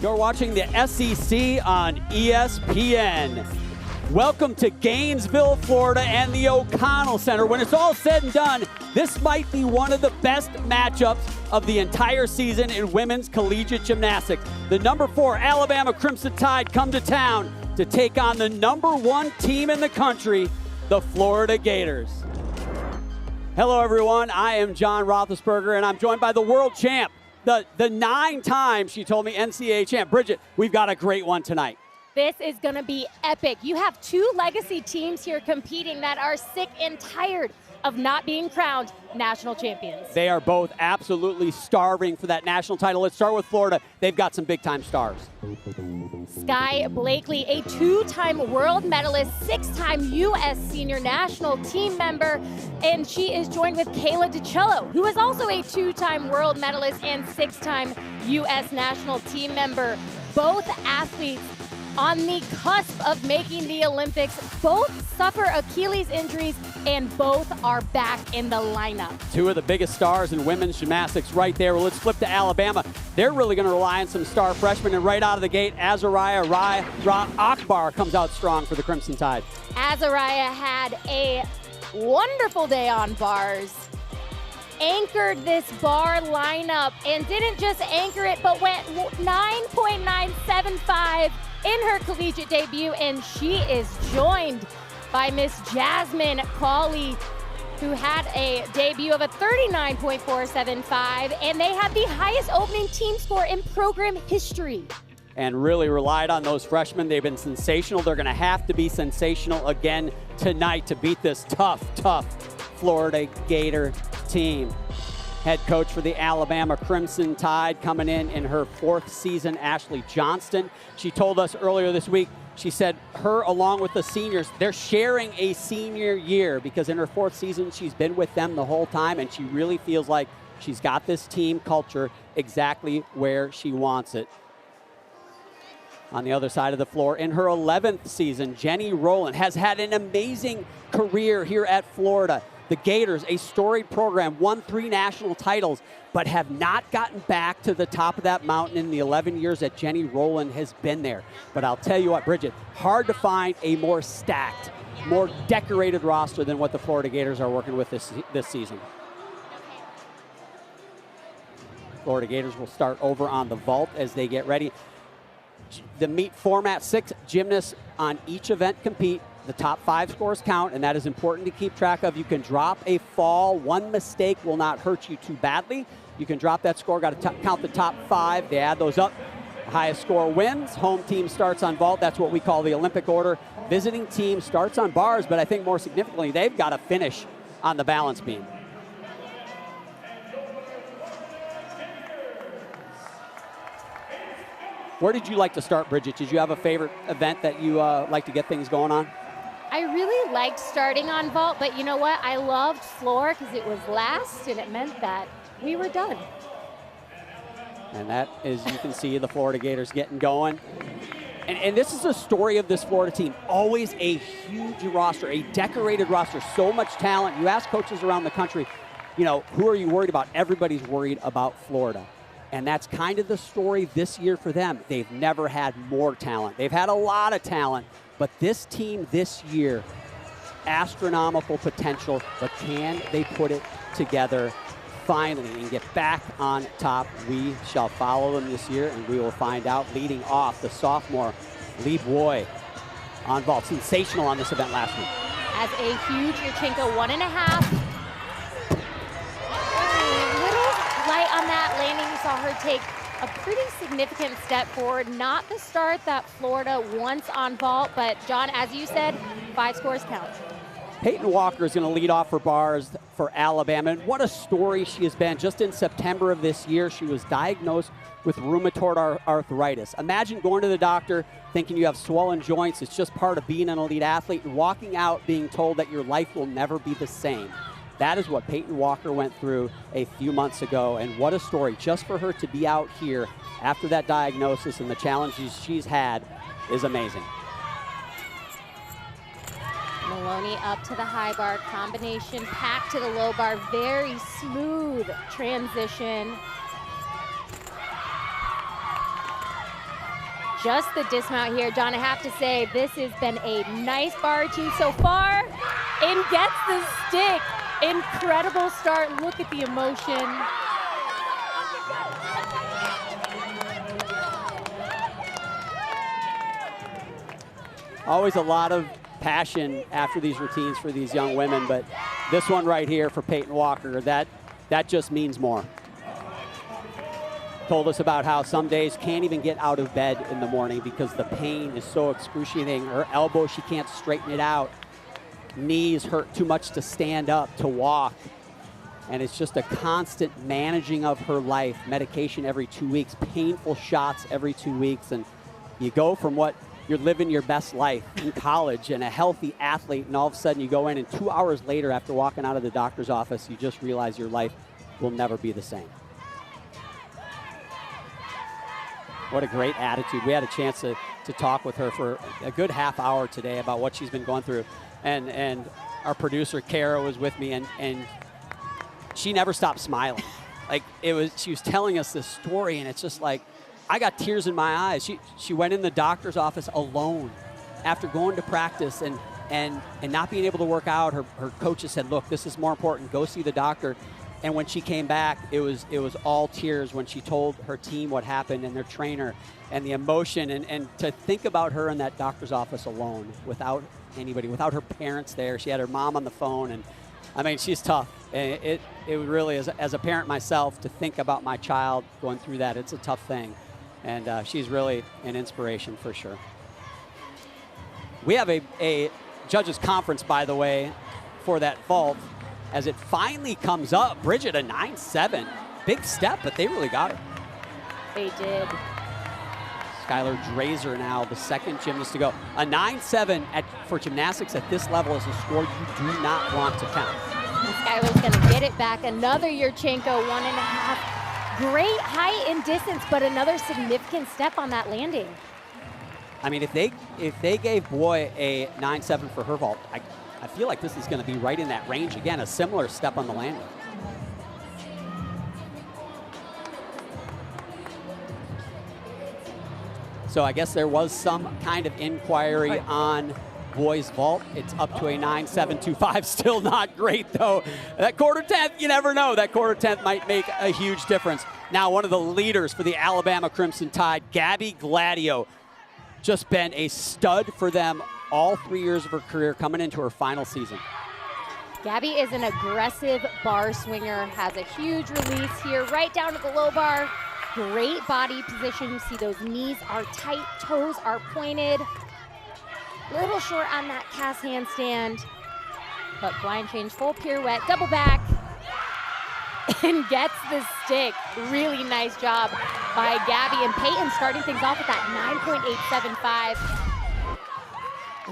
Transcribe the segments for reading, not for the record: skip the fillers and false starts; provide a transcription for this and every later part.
You're watching the SEC on ESPN. Welcome to Gainesville, Florida and the O'Connell Center. When it's all said and done, this might be one of the best matchups of the entire season in women's collegiate gymnastics. The number 4 Alabama Crimson Tide come to town to take on the number 1 team in the country, the Florida Gators. Hello, everyone. I am John Roethlisberger, and I'm joined by the world champ, the 9-time, she told me, NCAA champ. Bridget, we've got a great one tonight. This is going to be epic. You have 2 legacy teams here competing that are sick and tired of not being crowned national champions. They are both absolutely starving for that national title. Let's start with Florida. They've got some big-time stars. Sky Blakely, a 2-time world medalist, 6-time U.S. senior national team member, and she is joined with Kayla DiCello, who is also a 2-time world medalist and 6-time U.S. national team member. Both athletes on the cusp of making the Olympics. Both suffer Achilles injuries, and both are back in the lineup. 2 of the biggest stars in women's gymnastics right there. Well, let's flip to Alabama. They're really going to rely on some star freshmen, and right out of the gate, Azariah Akbar comes out strong for the Crimson Tide. Azariah had a wonderful day on bars. Anchored this bar lineup, and didn't just anchor it, but went 9.975 in her collegiate debut, and she is joined by Miss Jasmine Cawley, who had a debut of a 39.475, and they had the highest opening team score in program history. And really relied on those freshmen. They've been sensational. They're going to have to be sensational again tonight to beat this tough Florida Gator team. Head coach for the Alabama Crimson Tide coming in her 4th season, Ashley Johnston. She told us earlier this week, she said her along with the seniors, they're sharing a senior year because in her 4th season, she's been with them the whole time, and she really feels like she's got this team culture exactly where she wants it. On the other side of the floor, in her 11th season, Jenny Rowland has had an amazing career here at Florida. The Gators, a storied program, won 3 national titles, but have not gotten back to the top of that mountain in the 11 years that Jenny Rowland has been there. But I'll tell you what, Bridget, hard to find a more stacked, more decorated roster than what the Florida Gators are working with this season. Florida Gators will start over on the vault as they get ready. The meet format, 6 gymnasts on each event compete. The top 5 scores count, and that is important to keep track of. You can drop a fall. 1 mistake will not hurt you too badly. You can drop that score. Got to count the top 5. They add those up. The highest score wins. Home team starts on vault. That's what we call the Olympic order. Visiting team starts on bars, but I think more significantly, they've got to finish on the balance beam. Where did you like to start, Bridget? Did you have a favorite event that you like to get things going on? I really liked starting on vault, but you know what? I loved floor because it was last, and it meant that we were done. And that is, you can see the Florida Gators getting going. And this is the story of this Florida team. Always a huge roster, a decorated roster, so much talent. You ask coaches around the country, you know, who are you worried about? Everybody's worried about Florida. And that's kind of the story this year for them. They've never had more talent. They've had a lot of talent, but this team this year, astronomical potential, but can they put it together finally and get back on top? We shall follow them this year, and we will find out. Leading off, the sophomore, Lee Boy, on vault. Sensational on this event last week. As a huge Yurchenko 1.5. Light on that landing, you saw her take a pretty significant step forward. Not the start that Florida wants on vault, but John, as you said, 5 scores count. Peyton Walker is going to lead off for bars for Alabama, and what a story she has been. Just in September of this year, she was diagnosed with rheumatoid arthritis. Imagine going to the doctor thinking you have swollen joints. It's just part of being an elite athlete, and walking out being told that your life will never be the same. That is what Peyton Walker went through a few months ago, and what a story. Just for her to be out here after that diagnosis and the challenges she's had is amazing. Maloney up to the high bar, combination, pack to the low bar, very smooth transition. just the dismount here. John, I have to say, this has been a nice bar routine so far. And gets the stick. Incredible start. Look at the emotion. Always a lot of passion after these routines for these young women, but this one right here for Peyton Walker, that just means more. Told us about how some days can't even get out of bed in the morning because the pain is so excruciating. Her elbow, she can't straighten it out. Knees hurt too much to stand up, to walk. And it's just a constant managing of her life. Medication every 2 weeks, painful shots every 2 weeks. And you go from what you're living your best life in college and a healthy athlete, and all of a sudden you go in and 2 hours later after walking out of the doctor's office, you just realize your life will never be the same. What a great attitude. We had a chance to talk with her for a good half hour today about what she's been going through. And our producer, Kara, was with me, and she never stopped smiling. Like, she was telling us this story, and it's just like, I got tears in my eyes. She went in the doctor's office alone after going to practice and not being able to work out. Her coaches said, look, this is more important. Go see the doctor. And when she came back, it was all tears when she told her team what happened and their trainer and the emotion. And to think about her in that doctor's office alone without anybody, without her parents there. She had her mom on the phone. And, I mean, she's tough. It really is, as a parent myself, to think about my child going through that, it's a tough thing. And she's really an inspiration for sure. We have a judges conference, by the way, for that vault as it finally comes up. Bridget, a 9.7. Big step, but they really got her. They did. Skylar Drazer now, the second gymnast to go. A 9.7 for gymnastics at this level is a score you do not want to count. And Skylar's going to get it back. Another Yurchenko 1.5. Great height and distance, but another significant step on that landing. I mean, if they gave Boy a 9.7 for her vault, I feel like this is going to be right in that range again. A similar step on the landing. So I guess there was some kind of inquiry on Boy's vault. It's up to a 9.725. Still not great, though. That quarter tenth, you never know. That quarter tenth might make a huge difference. Now, one of the leaders for the Alabama Crimson Tide, Gabby Gladio, just been a stud for them all 3 years of her career, coming into her final season. Gabby is an aggressive bar swinger, has a huge release here, right down to the low bar. Great body position. You see those knees are tight, toes are pointed. Little short on that cast handstand, but blind change, full pirouette, double back, and gets the stick. Really nice job by Gabby, and Peyton starting things off with that 9.875.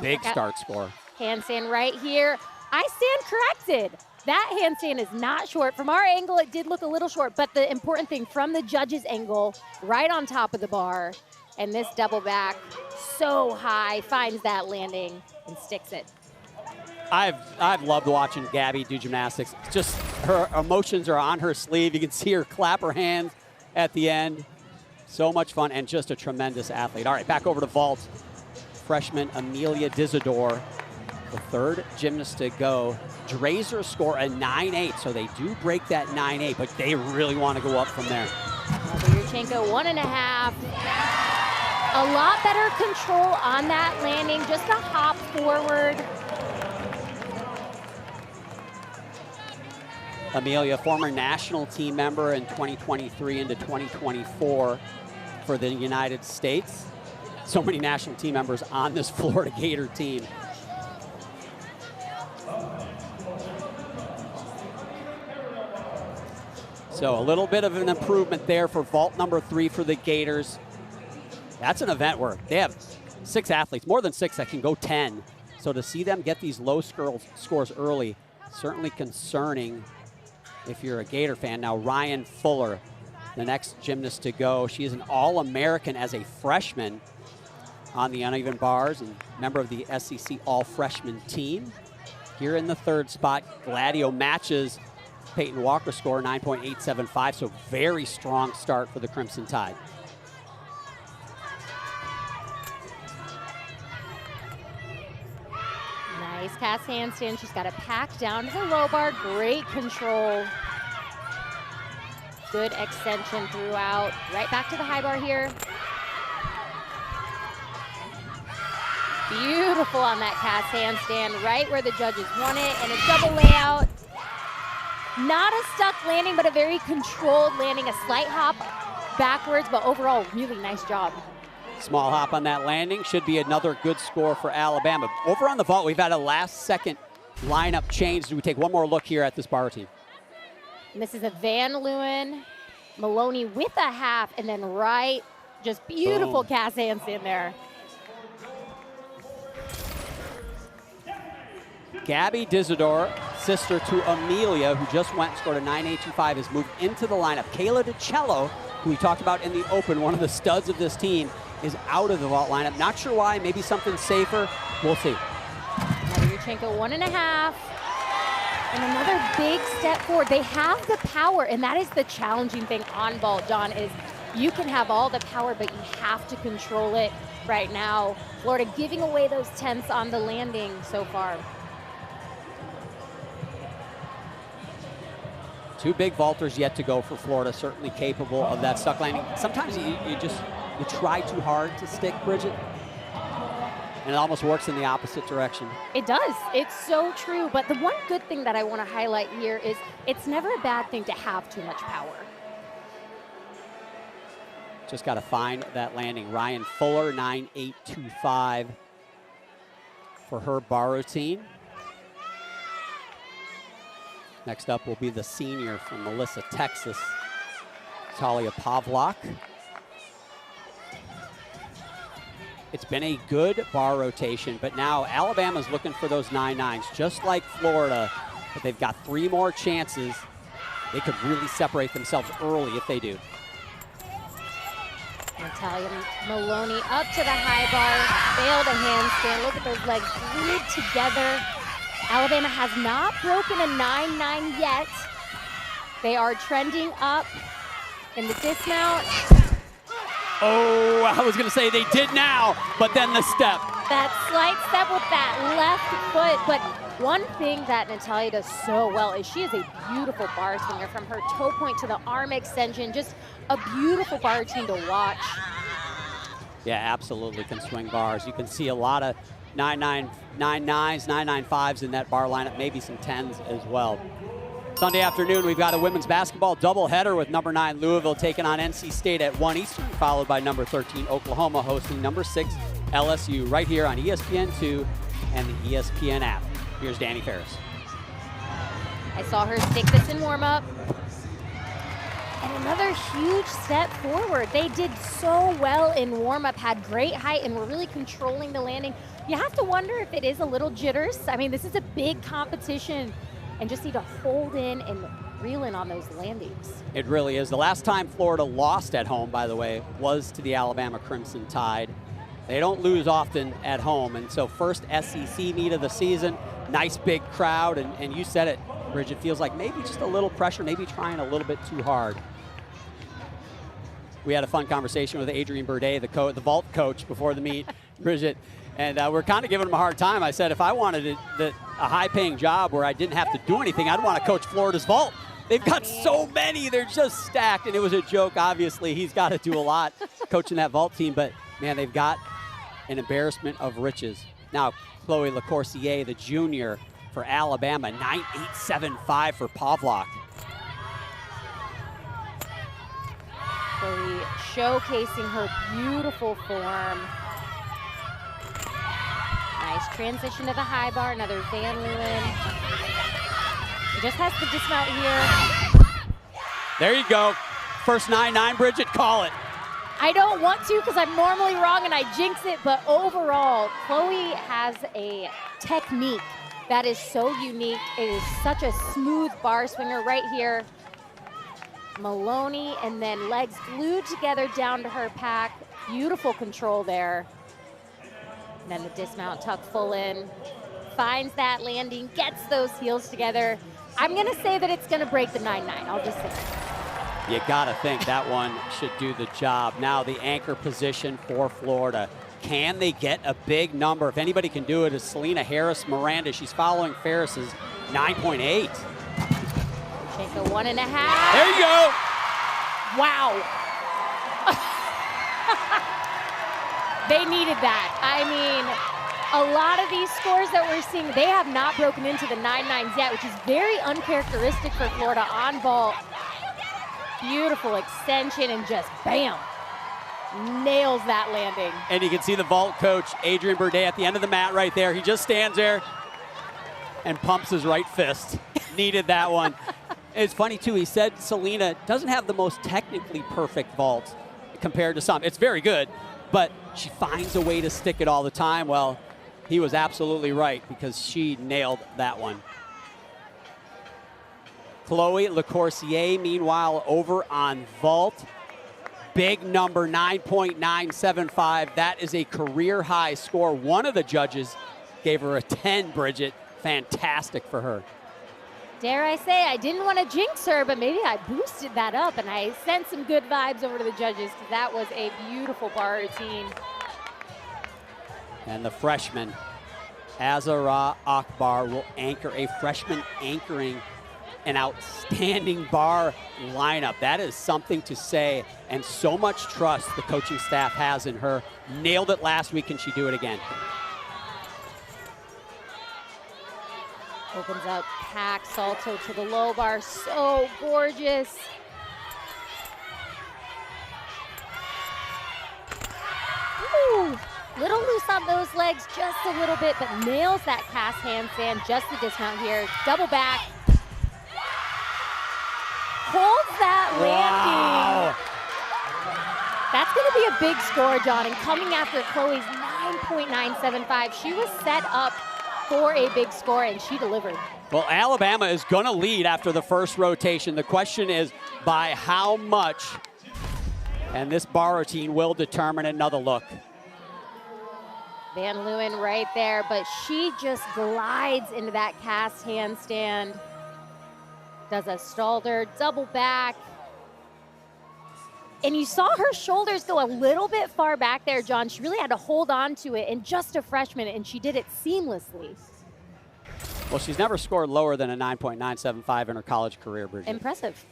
Big start score. Handstand right here. I stand corrected. That handstand is not short. From our angle, it did look a little short, but the important thing, from the judge's angle, right on top of the bar, and this double back, so high, finds that landing and sticks it. I've loved watching Gabby do gymnastics. Just her emotions are on her sleeve. You can see her clap her hands at the end. So much fun, and just a tremendous athlete. All right, back over to vault. Freshman Amelia Dizador, the third gymnast to go. Drazer score a 9.8, so they do break that 9.8, but they really want to go up from there. Yurchenko 1.5. A lot better control on that landing, just a hop forward. Amelia, former national team member in 2023 into 2024 for the United States. So many national team members on this Florida Gator team. So a little bit of an improvement there for vault number 3 for the Gators. That's an event where they have 6 athletes, more than 6 that can go 10. So to see them get these low scores early, certainly concerning if you're a Gator fan. Now Ryan Fuller, the next gymnast to go. She is an All-American as a freshman on the uneven bars and member of the SEC All-Freshman team. Here in the third spot, Gladio matches Peyton Walker's score, 9.875, so very strong start for the Crimson Tide. Nice cast handstand. She's got it packed down to the low bar. Great control. Good extension throughout. Right back to the high bar here. Beautiful on that cast handstand, right where the judges want it, and a double layout. Not a stuck landing, but a very controlled landing, a slight hop backwards, but overall, really nice job. Small hop on that landing. Should be another good score for Alabama. Over on the vault, we've had a last-second lineup change. Do we take one more look here at this bar routine? And this is a Van Leeuwen, Maloney with a half, and then right, just beautiful cast handstand there. Gabby Dizador, sister to Amelia, who just went and scored a 9.825, has moved into the lineup. Kayla DiCello, who we talked about in the open, one of the studs of this team, is out of the vault lineup. Not sure why, maybe something safer. We'll see. Yurchenko 1.5. And another big step forward. They have the power, and that is the challenging thing on vault, John, is you can have all the power, but you have to control it right now. Florida giving away those tenths on the landing so far. Two big vaulters yet to go for Florida, certainly capable of that stuck landing. Sometimes you try too hard to stick, Bridget, and it almost works in the opposite direction. It does. It's so true. But the one good thing that I want to highlight here is it's never a bad thing to have too much power. Just got to find that landing. Ryan Fuller, 9.825 for her bar routine. Next up will be the senior from Melissa, Texas, Talia Pavlak. It's been a good bar rotation, but now Alabama's looking for those 9.9s, just like Florida, but they've got 3 more chances. They could really separate themselves early if they do. Natalia Maloney up to the high bar, failed a handstand. Look at those legs glued together. Alabama has not broken a 9.9 yet. They are trending up in the dismount. Oh, I was going to say they did now, but then the step. That slight step with that left foot. But one thing that Natalia does so well is she is a beautiful bar swinger from her toe point to the arm extension. Just a beautiful bar routine to watch. Yeah, absolutely can swing bars. You can see a lot of 9.9s, 9.95s in that bar lineup, maybe some 10s as well. Sunday afternoon, we've got a women's basketball doubleheader with number 9 Louisville taking on NC State at 1 Eastern, followed by number 13 Oklahoma hosting number 6 LSU right here on ESPN2 and the ESPN app. Here's Danny Ferris. I saw her stick this in warm-up. And another huge step forward. They did so well in warm-up, had great height, and were really controlling the landing. You have to wonder if it is a little jitters. I mean, this is a big competition, and just need to hold in and reel in on those landings. It really is. The last time Florida lost at home, by the way, was to the Alabama Crimson Tide. They don't lose often at home, and so first SEC meet of the season, nice big crowd, and you said it, Bridget, feels like maybe just a little pressure, maybe trying a little bit too hard. We had a fun conversation with Adrian Burdett, the vault coach, before the meet, Bridget, and we're kind of giving him a hard time. I said if I wanted a high-paying job where I didn't have to do anything, I'd want to coach Florida's vault. They've got so many, they're just stacked, and it was a joke. Obviously, he's got to do a lot coaching that vault team, but man, they've got an embarrassment of riches. Now, Chloe LaCourcier, the junior for Alabama, 9.875 for Pavlak. Chloe showcasing her beautiful form. Nice transition to the high bar, another Van Leeuwen. He just has the dismount here. There you go. First 9.9, Bridget, call it. I don't want to because I'm normally wrong and I jinx it, but overall, Chloe has a technique that is so unique. It is such a smooth bar swinger right here. Maloney, and then legs glued together down to her pack. Beautiful control there. And then the dismount tuck full in. Finds that landing, gets those heels together. I'm gonna say that it's gonna break the 9.9. I'll just say that. You gotta think that one should do the job. Now the anchor position for Florida. Can they get a big number? If anybody can do it, it's Selena Harris Miranda. She's following Ferris's 9.8. Take a 1.5. There you go. Wow. They needed that. I mean, a lot of these scores that we're seeing, they have not broken into the 9.9s yet, which is very uncharacteristic for Florida on vault. Beautiful extension and just bam, nails that landing. And you can see the vault coach, Adrian Burdett, at the end of the mat right there. He just stands there and pumps his right fist. Needed that one. It's funny, too. He said Selena doesn't have the most technically perfect vault compared to some. It's very good, but she finds a way to stick it all the time. Well, he was absolutely right because she nailed that one. Chloe Lecourcier, meanwhile, over on vault. Big number, 9.975. That is a career-high score. One of the judges gave her a 10, Bridget. Fantastic for her. Dare I say, I didn't want to jinx her, but maybe I boosted that up and I sent some good vibes over to the judges because that was a beautiful bar routine. And the freshman, Azara Akbar, will anchor, a freshman anchoring an outstanding bar lineup. That is something to say, and so much trust the coaching staff has in her. Nailed it last week, can she do it again? Opens up pack salto to the low bar, so gorgeous. Ooh, little loose on those legs, just a little bit, but nails that cast handstand, just the dismount here. Double back. Holds that landing. That's going to be a big score, John, and coming after Chloe's 9.975. She was set up for a big score, and she delivered. Well, Alabama is going to lead after the first rotation. The question is by how much, and this bar routine will determine another look. Van Leeuwen right there, but she just glides into that cast handstand. Does a Stalder, double back. And you saw her shoulders go a little bit far back there, John. She really had to hold on to it, and just a freshman, and she did it seamlessly. Well, she's never scored lower than a 9.975 in her college career, Bridget. Impressive.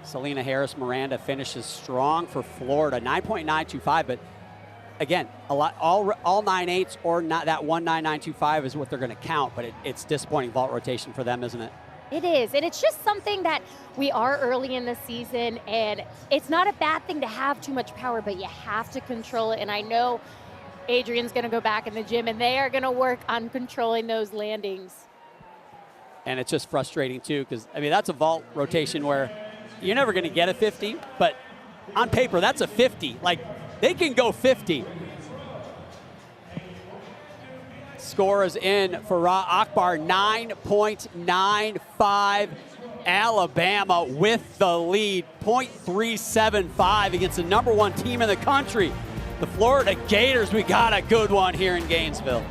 Selena Harris Miranda finishes strong for Florida, 9.925, but again, all 9.8s or not, that 1.9925 is what they're going to count, but it's disappointing vault rotation for them, isn't it? It is, and it's just something that we are early in the season, and it's not a bad thing to have too much power, but you have to control it, and I know Adrian's going to go back in the gym, and they are going to work on controlling those landings. And it's just frustrating, too, because, I mean, that's a vault rotation where you're never going to get a 50, but on paper, that's a 50. Like, they can go 50. Score is in for Farah Akbar, 9.95. Alabama with the lead, 0.375 against the #1 team in the country. The Florida Gators, we got a good one here in Gainesville.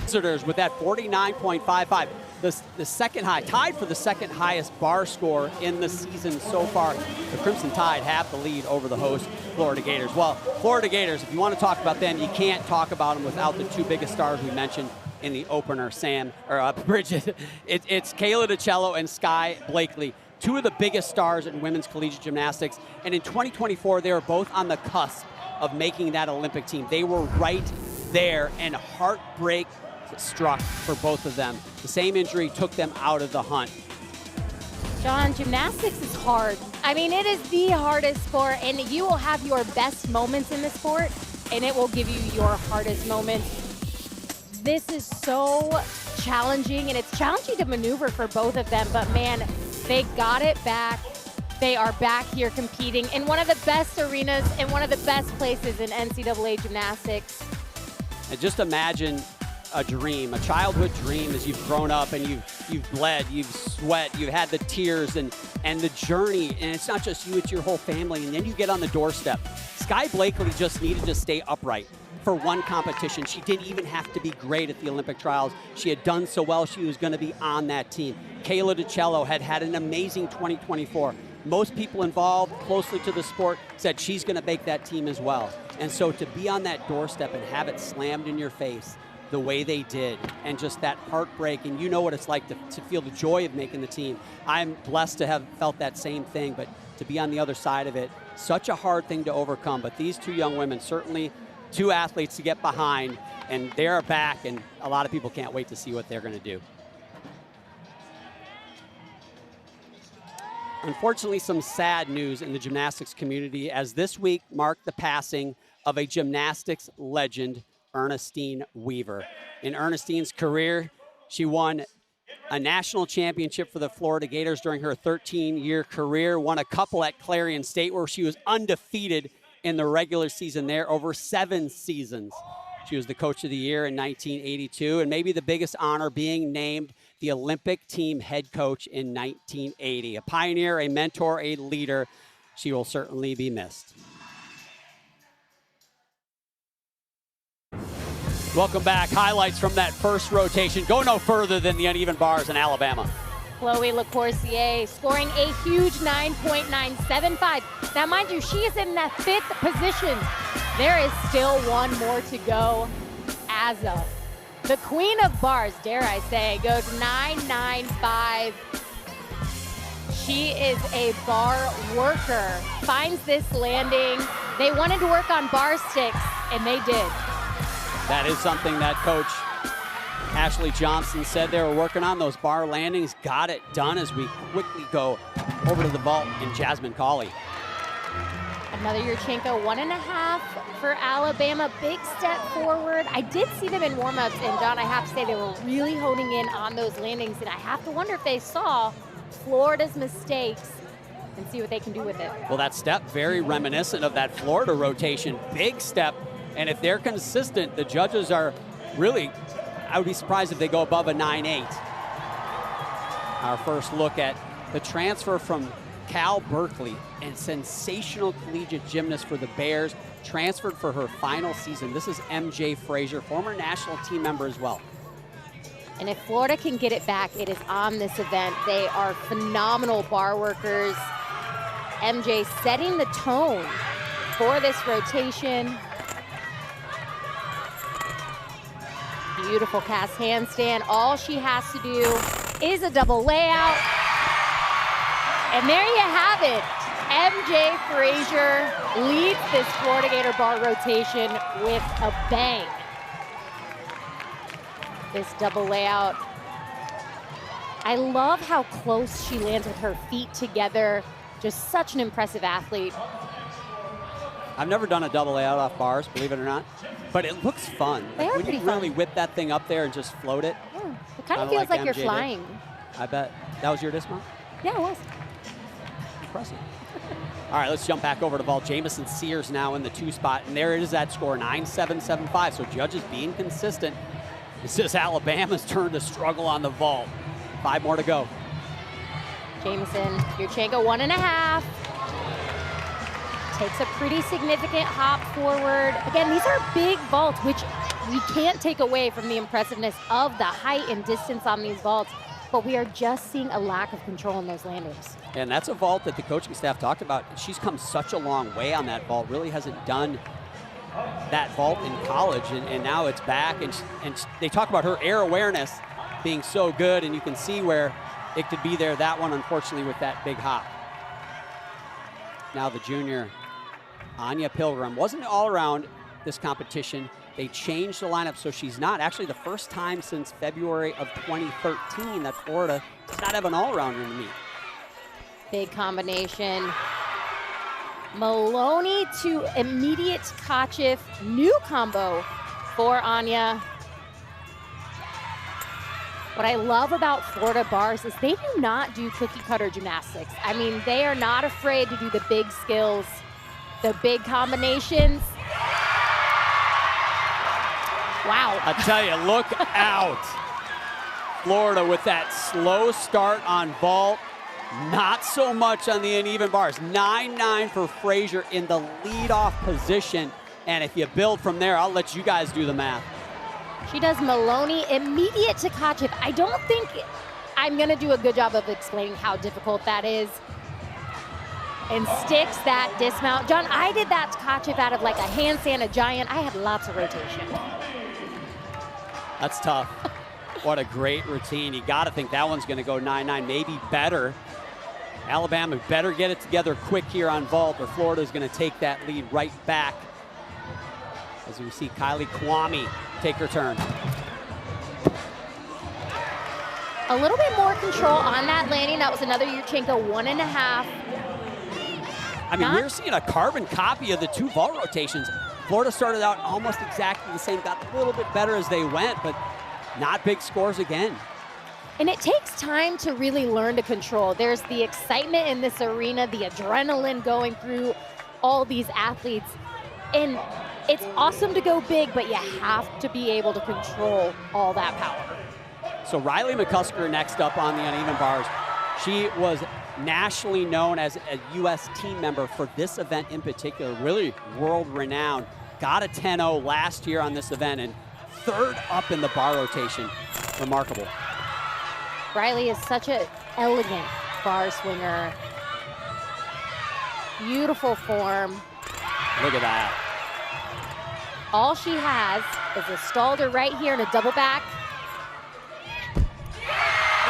Visitors with that 49.55. The second high, tied for the second highest bar score in the season so far. The Crimson Tide have the lead over the host Florida Gators. Well, Florida Gators, if you want to talk about them, you can't talk about them without the two biggest stars we mentioned in the opener, Bridget. It's Kayla DiCello and Sky Blakely, two of the biggest stars in women's collegiate gymnastics. And in 2024, they were both on the cusp of making that Olympic team. They were right there, and heartbreak struck for both of them. The same injury took them out of the hunt. John, gymnastics is hard. I mean, it is the hardest sport, and you will have your best moments in the sport, and it will give you your hardest moments. This is so challenging, and it's challenging to maneuver for both of them, but man, they got it back. They are back here competing in one of the best arenas and one of the best places in NCAA gymnastics. And just imagine a dream, a childhood dream, as you've grown up and you've bled, you've sweat, you've had the tears and the journey, and it's not just you, it's your whole family, and then you get on the doorstep. Sky Blakely just needed to stay upright for one competition. She didn't even have to be great at the Olympic trials. She had done so well, she was going to be on that team. Kayla DiCello had had an amazing 2024. Most people involved closely to the sport said she's going to make that team as well. And so to be on that doorstep and have it slammed in your face the way they did, and just that heartbreak, and you know what it's like to feel the joy of making the team. I'm blessed to have felt that same thing, but to be on the other side of it, such a hard thing to overcome. But these two young women, certainly two athletes to get behind, and they're back, and a lot of people can't wait to see what they're going to do. Unfortunately, some sad news in the gymnastics community, as this week marked the passing of a gymnastics legend, Ernestine Weaver. In Ernestine's career, she won a national championship for the Florida Gators during her 13-year career, won a couple at Clarion State where she was undefeated in the regular season there over 7 seasons. She was the coach of the year in 1982, and maybe the biggest honor being named the Olympic team head coach in 1980. A pioneer, a mentor, a leader. She will certainly be missed. Welcome back. Highlights from that first rotation. Go no further than the uneven bars in Alabama. Chloe LaCourcier scoring a huge 9.975. Now, mind you, she is in that 5th position. There is still one more to go as of. The queen of bars, dare I say, goes 9.95. She is a bar worker. Finds this landing. They wanted to work on bar sticks, and they did. That is something that Coach Ashley Johnson said they were working on, those bar landings. Got it done as we quickly go over to the vault in Jasmine Cawley. Another Yurchenko 1.5 for Alabama. Big step forward. I did see them in warm-ups, and John, I have to say they were really honing in on those landings, and I have to wonder if they saw Florida's mistakes and see what they can do with it. Well, that step, very reminiscent of that Florida rotation. Big step. And if they're consistent, the judges are really, I would be surprised if they go above a 9.8. Our first look at the transfer from Cal Berkeley, and sensational collegiate gymnast for the Bears, transferred for her final season. This is MJ Frazier, former national team member as well. And if Florida can get it back, it is on this event. They are phenomenal bar workers. MJ setting the tone for this rotation. Beautiful cast handstand. All she has to do is a double layout. And there you have it. MJ Frazier leads this Florida Gator bar rotation with a bang. This double layout. I love how close she lands with her feet together. Just such an impressive athlete. I've never done a double layout off bars, believe it or not, but it looks fun. They are pretty fun. When you really whip that thing up there and just float it. Yeah, it kind of feels like you're MJ flying. did. I bet. That was your dismount? Yeah, it was. Impressive. All right, let's jump back over to vault. Jamison Sears now in the 2 spot, and there it is, that score, 9.775. So judges being consistent. This is Alabama's turn to struggle on the vault. 5 more to go. Jamison, Yurchenko 1.5. Takes a pretty significant hop forward. Again, these are big vaults, which we can't take away from the impressiveness of the height and distance on these vaults, but we are just seeing a lack of control in those landings. And that's a vault that the coaching staff talked about. She's come such a long way on that vault, really hasn't done that vault in college, and now it's back, and they talk about her air awareness being so good, and you can see where it could be there. That one, unfortunately, with that big hop. Now the junior, Anya Pilgrim, wasn't all around this competition. They changed the lineup, so she's not. Actually, the first time since February of 2013 that Florida does not have an all-rounder in the meet. Big combination. Maloney to immediate Tkachev. New combo for Anya. What I love about Florida bars is they do not do cookie cutter gymnastics. I mean, they are not afraid to do the big skills, the big combinations. Wow. I tell you, look out. Florida with that slow start on vault. Not so much on the uneven bars. 9.9 for Frazier in the leadoff position. And if you build from there, I'll let you guys do the math. She does Maloney, immediate to Tkachev. I don't think I'm gonna do a good job of explaining how difficult that is. And sticks that dismount. John, I did that Tkachev out of like a handstand, a giant. I had lots of rotation. That's tough. What a great routine. You gotta think that one's gonna go 9-9, maybe better. Alabama better get it together quick here on vault, or Florida's gonna take that lead right back. As we see Kylie Kwame take her turn. A little bit more control on that landing. That was another Yurchenko 1.5. I mean, we're seeing a carbon copy of the two vault rotations. Florida started out almost exactly the same, got a little bit better as they went, but not big scores again. And it takes time to really learn to control. There's the excitement in this arena, the adrenaline going through all these athletes. And it's awesome to go big, but you have to be able to control all that power. So Riley McCusker next up on the uneven bars. She was nationally known as a U.S. team member for this event in particular, really world renowned. Got a 10-0 last year on this event and third up in the bar rotation. Remarkable. Riley is such an elegant bar swinger. Beautiful form. Look at that. All she has is a stalder right here and a double back.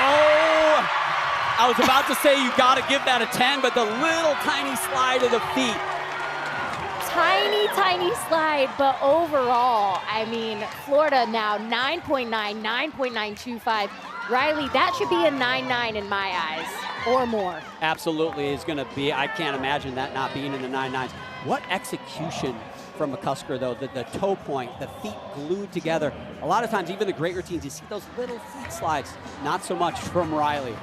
Oh, I was about to say you got to give that a 10, but the little tiny slide of the feet. Tiny, tiny slide, but overall, I mean, Florida now 9.9, 9.925. Riley, that should be a 9.9 in my eyes, or more. Absolutely is going to be. I can't imagine that not being in the 9.9s. What execution from McCusker, though, the toe point, the feet glued together. A lot of times, even the great routines, you see those little feet slides. Not so much from Riley.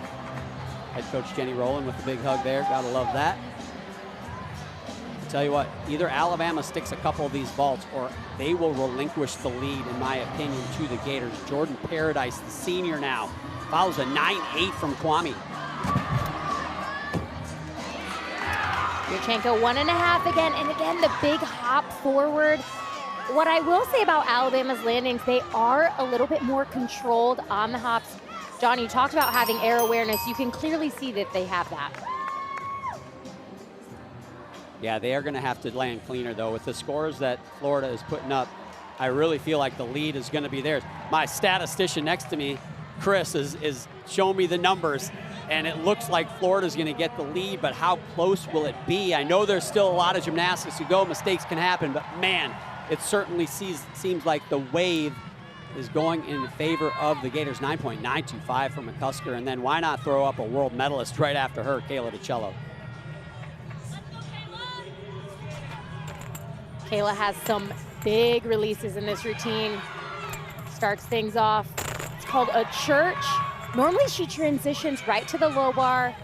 Head coach Jenny Rowland with the big hug there. Gotta love that. I'll tell you what, either Alabama sticks a couple of these vaults or they will relinquish the lead, in my opinion, to the Gators. Jordan Paradise, the senior now, follows a 9.8 from Kwame. Yurchenko 1.5 again, and again, the big hop forward. What I will say about Alabama's landings, they are a little bit more controlled on the hops. John, you talked about having air awareness. You can clearly see that they have that. Yeah, they are going to have to land cleaner, though. With the scores that Florida is putting up, I really feel like the lead is going to be theirs. My statistician next to me, Chris, is showing me the numbers, and it looks like Florida's going to get the lead, but how close will it be? I know there's still a lot of gymnastics to go. Mistakes can happen, but, man, it certainly seems like the wave is going in favor of the Gators. 9.925 from McCusker, and then why not throw up a world medalist right after her, Kayla DiCello. Kayla has some big releases in this routine. Starts things off. It's called a church. Normally she transitions right to the low bar.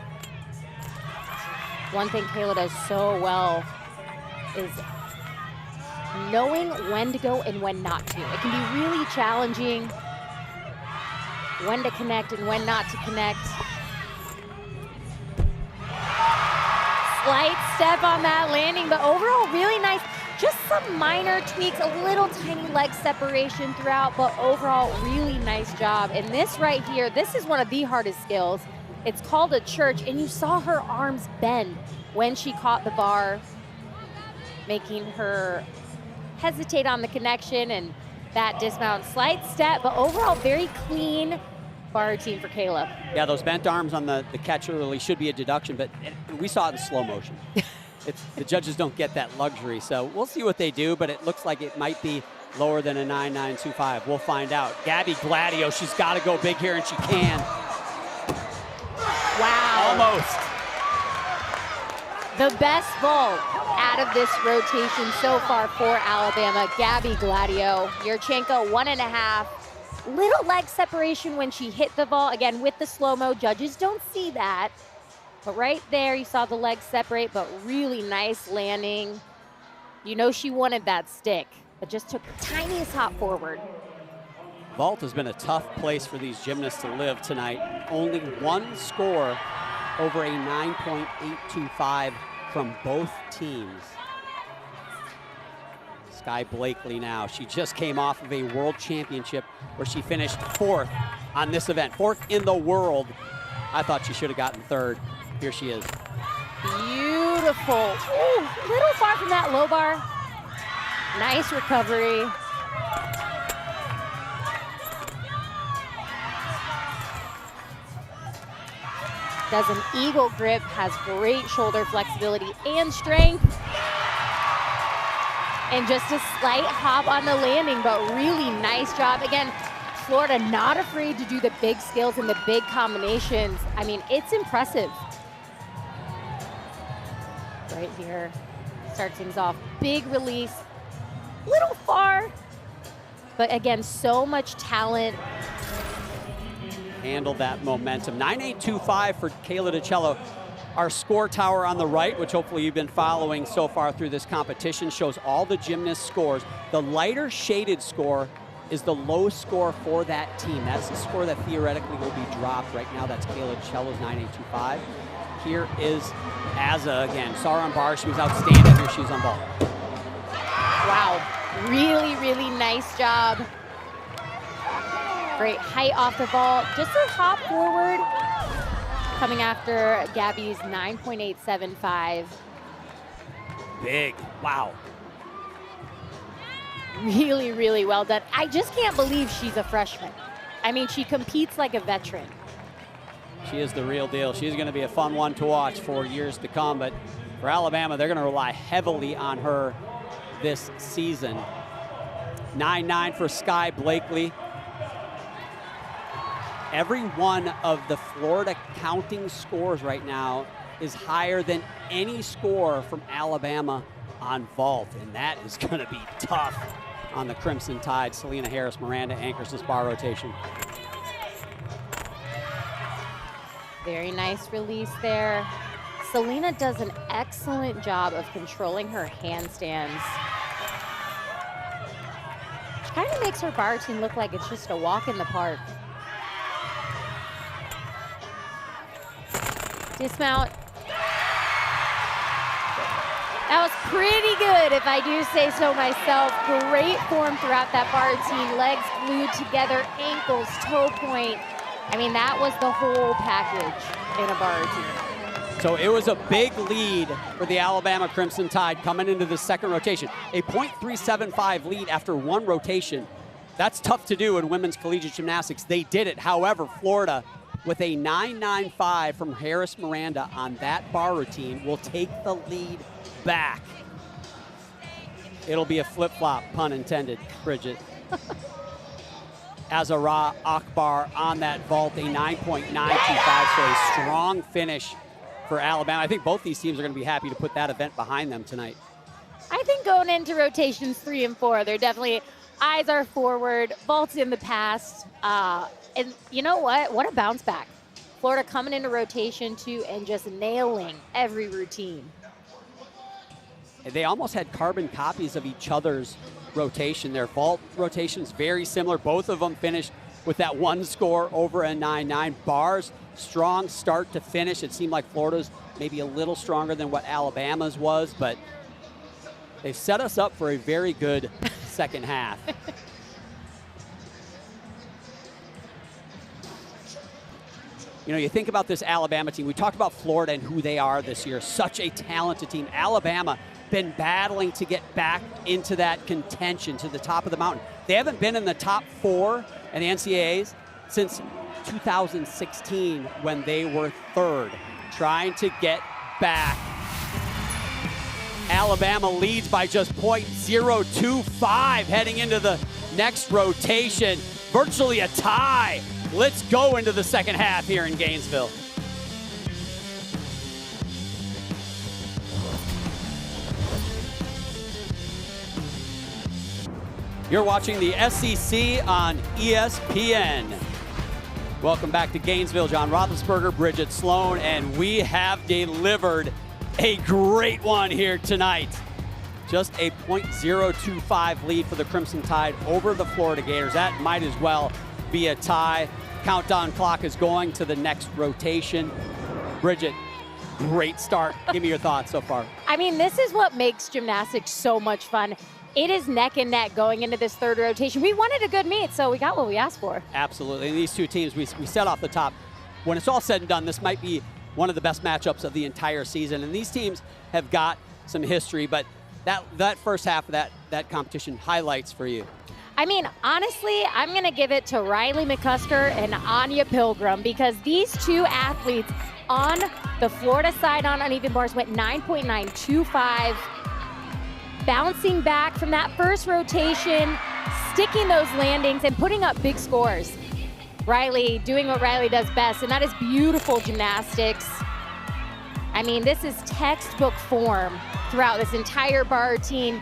One thing Kayla does so well is knowing when to go and when not to. It can be really challenging when to connect and when not to connect. Slight step on that landing, but overall really nice. Just some minor tweaks, a little tiny leg separation throughout, but overall really nice job. And this right here, this is one of the hardest skills. It's called a church, and you saw her arms bend when she caught the bar, making her hesitate on the connection and that dismount. Slight step, but overall very clean bar routine for Kayla. Yeah, those bent arms on the catch really should be a deduction, but we saw it in slow motion. The judges don't get that luxury, so we'll see what they do, but it looks like it might be lower than a 9.925. We'll find out. Gabby Gladio, she's got to go big here, and she can. Wow. Almost. The best vault out of this rotation so far for Alabama, Gabby Gladio. Yurchenko 1.5. Little leg separation when she hit the vault. Again, with the slow-mo, judges don't see that. But right there, you saw the legs separate, but really nice landing. You know she wanted that stick, but just took the tiniest hop forward. Vault has been a tough place for these gymnasts to live tonight. Only one score over a 9.825 from both teams. Sky Blakely now. She just came off of a world championship where she finished 4th on this event, 4th in the world. I thought she should have gotten 3rd. Here she is. Beautiful. Ooh, little far from that low bar. Nice recovery. Does an eagle grip, has great shoulder flexibility and strength. And just a slight hop on the landing, but really nice job. Again, Florida not afraid to do the big skills and the big combinations. I mean, it's impressive. Right here, starts things off. Big release, little far, but again, so much talent. Handle that momentum. 9.825 for Kayla DiCello. Our score tower on the right, which hopefully you've been following so far through this competition, shows all the gymnast scores. The lighter shaded score is the low score for that team. That's the score that theoretically will be dropped. Right now, that's Kayla DiCello's 9.825. Here is Azza again. Saw her on bar, she was outstanding. Here she's on ball. Wow, really, really nice job. Great height off the vault. Just a hop forward. Coming after Gabby's 9.875. Big, wow. Really, really well done. I just can't believe she's a freshman. I mean, she competes like a veteran. She is the real deal. She's going to be a fun one to watch for years to come, but for Alabama, they're going to rely heavily on her this season. 9.9 for Sky Blakely. Every one of the Florida counting scores right now is higher than any score from Alabama on vault, and that is going to be tough on the Crimson Tide. Selena Harris-Miranda anchors this bar rotation. Very nice release there. Selena does an excellent job of controlling her handstands. She kind of makes her bar routine look like it's just a walk in the park. Dismount. That was pretty good, if I do say so myself. Great form throughout that bar routine. Legs glued together, ankles, toe point. I mean, that was the whole package in a bar routine. So it was a big lead for the Alabama Crimson Tide coming into the second rotation. A .375 lead after one rotation. That's tough to do in women's collegiate gymnastics. They did it. However, Florida, with a 9.95 from Harris-Miranda on that bar routine, will take the lead back. It'll be a flip-flop, pun intended, Bridget. Azara Akbar on that vault, a 9.925, so a strong finish for Alabama. I think both these teams are going to be happy to put that event behind them tonight. I think going into rotations 3 and 4, they're definitely, eyes are forward, vaults in the past. And you know what? What a bounce back. Florida coming into rotation 2 and just nailing every routine. They almost had carbon copies of each other's rotation. Their vault rotations very similar. Both of them finished with that one score over a 9.9. Bars, strong start to finish. It seemed like Florida's maybe a little stronger than what Alabama's was, but they've set us up for a very good second half. You know, you think about this Alabama team. We talked about Florida and who they are this year. Such a talented team. Alabama been battling to get back into that contention to the top of the mountain. They haven't been in the top 4 in the NCAAs since 2016 when they were 3rd, trying to get back. Alabama leads by just .025 heading into the next rotation. Virtually a tie. Let's go into the second half here in Gainesville. You're watching the SEC on ESPN. Welcome back to Gainesville. John Roethlisberger, Bridget Sloan, and we have delivered a great one here tonight. Just a .025 lead for the Crimson Tide over the Florida Gators. That might as well be a tie. Countdown clock is going to the next rotation. Bridget, great start. Give me your thoughts so far. I mean, this is what makes gymnastics so much fun. It is neck and neck going into this third rotation. We wanted a good meet, so we got what we asked for. Absolutely. And these two teams, we said off the top, when it's all said and done, this might be one of the best matchups of the entire season. And these teams have got some history, but that first half of that competition highlights for you. I mean, honestly, I'm going to give it to Riley McCusker and Anya Pilgrim, because these two athletes on the Florida side on uneven bars went 9.925. Bouncing back from that first rotation, sticking those landings and putting up big scores. Riley doing what Riley does best, and that is beautiful gymnastics. I mean, this is textbook form throughout this entire bar routine,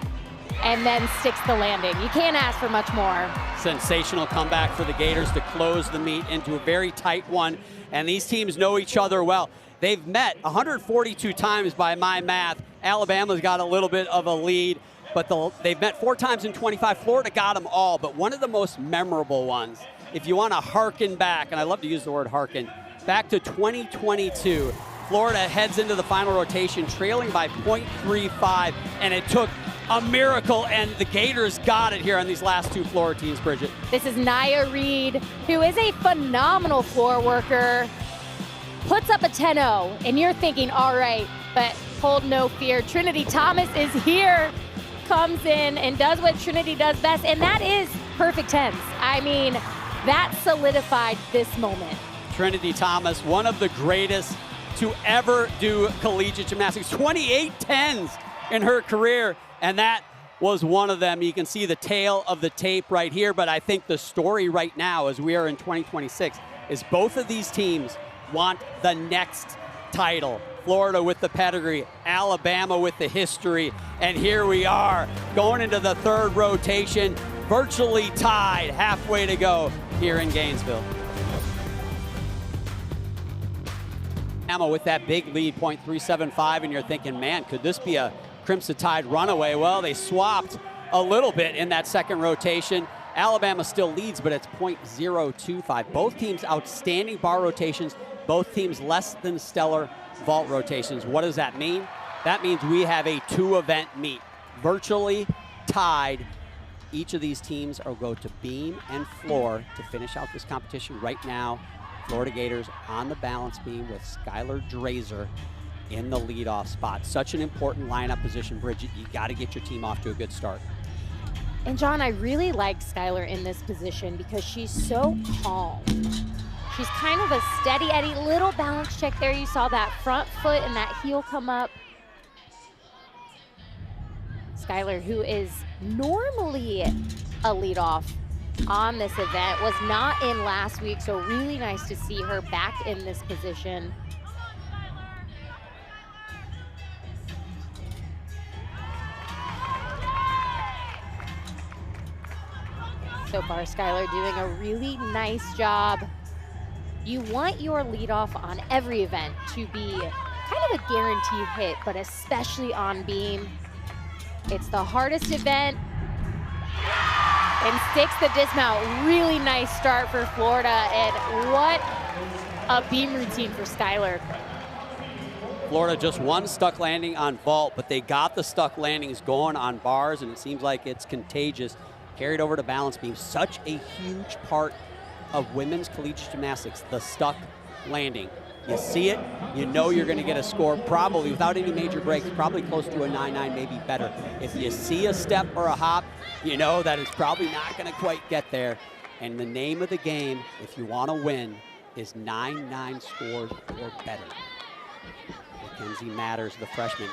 and then sticks the landing. You can't ask for much more. Sensational comeback for the Gators to close the meet into a very tight one, and these teams know each other well. They've met 142 times by my math. Alabama's got a little bit of a lead, but they've met 4 times in 25. Florida got them all, but one of the most memorable ones, if you want to harken back, and I love to use the word harken, back to 2022, Florida heads into the final rotation trailing by 0.35, and it took a miracle, and the Gators got it here on these last two floor teams, Bridget. This is Nia Reed, who is a phenomenal floor worker, puts up a 10-0, and you're thinking, all right, but hold no fear. Trinity Thomas is here, comes in and does what Trinity does best, and that is perfect tens. I mean, that solidified this moment. Trinity Thomas, one of the greatest to ever do collegiate gymnastics, 28 tens in her career, and that was one of them. You can see the tail of the tape right here, but I think the story right now, as we are in 2026, is both of these teams want the next title. Florida with the pedigree, Alabama with the history, and here we are going into the third rotation, virtually tied, halfway to go here in Gainesville. Alabama with that big lead, 0.375, and you're thinking, man, could this be a Crimson Tide runaway? Well, they swapped a little bit in that second rotation. Alabama still leads, but it's 0.025. Both teams outstanding bar rotations, both teams less than stellar vault rotations. What does that mean? That means we have a 2-event meet, virtually tied. Each of these teams will go to beam and floor to finish out this competition. Right now, Florida Gators on the balance beam with Skylar Drazer in the leadoff spot. Such an important lineup position, Bridget. You got to get your team off to a good start. And John, I really like Skylar in this position because she's so calm. She's kind of a steady Eddie, little balance check there. You saw that front foot and that heel come up. Skylar, who is normally a leadoff on this event, was not in last week, so really nice to see her back in this position. So far, Skylar doing a really nice job. You want your leadoff on every event to be kind of a guaranteed hit, but especially on beam. It's the hardest event. And sticks the dismount. Really nice start for Florida, and what a beam routine for Skylar. Florida just one stuck landing on vault, but they got the stuck landings going on bars, and it seems like it's contagious. Carried over to balance beam. Such a huge part of women's collegiate gymnastics, the stuck landing. You see it, you know you're going to get a score, probably without any major breaks, probably close to a 9-9, maybe better. If you see a step or a hop, you know that it's probably not going to quite get there. And the name of the game, if you want to win, is 9-9 scores or better. Mackenzie Matters, the freshman,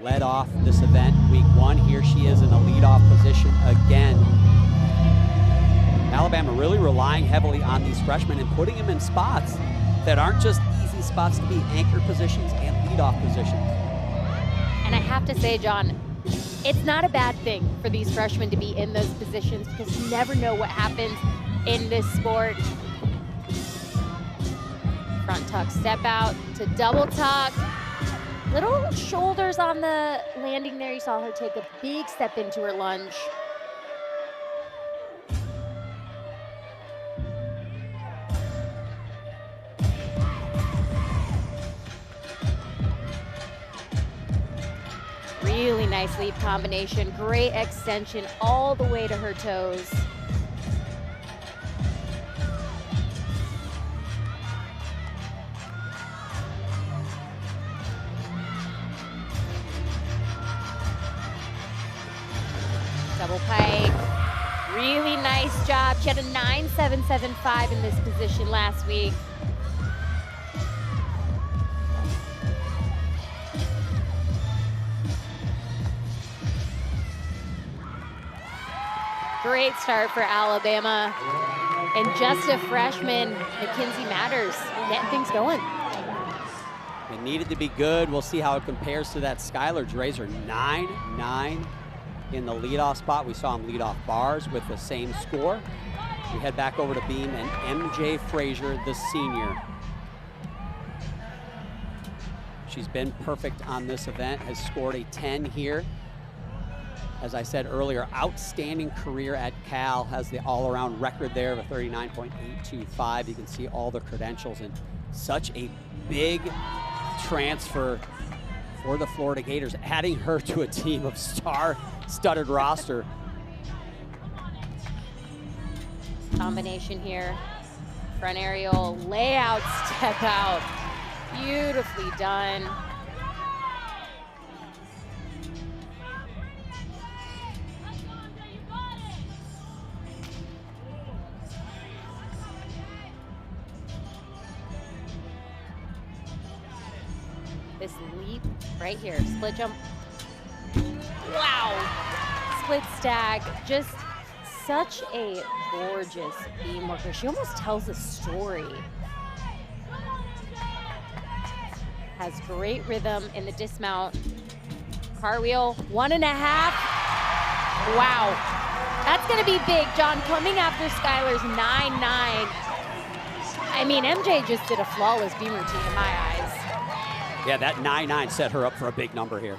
led off this event week 1. Here she is in a leadoff position again. Alabama really relying heavily on these freshmen and putting them in spots that aren't just easy spots to be, anchor positions and leadoff positions. And I have to say, John, it's not a bad thing for these freshmen to be in those positions because you never know what happens in this sport. Front tuck, step out to double tuck. Little shoulders on the landing there. You saw her take a big step into her lunge. Really nice leap combination. Great extension all the way to her toes. Double pike. Really nice job. She had a 9.775 in this position last week. Great start for Alabama. And just a freshman, Mackenzie Matters, getting things going. It needed to be good. We'll see how it compares to that Skylar Drazer. 9-9 in the leadoff spot. We saw him lead off bars with the same score. We head back over to beam and MJ Frazier, the senior. She's been perfect on this event, has scored a 10 here. As I said earlier, outstanding career at Cal, has the all-around record there of a 39.825. You can see all the credentials, and such a big transfer for the Florida Gators, adding her to a team of star-studded roster. Combination here. Front aerial, layout, step out. Beautifully done. This leap right here, split jump. Wow, split stag, just such a gorgeous beam worker. She almost tells a story. Has great rhythm in the dismount. Cartwheel, 1.5. Wow, that's gonna be big, John, coming after Skylar's 9.9. I mean, MJ just did a flawless beam routine in my eyes. Yeah, that 9.9 set her up for a big number here.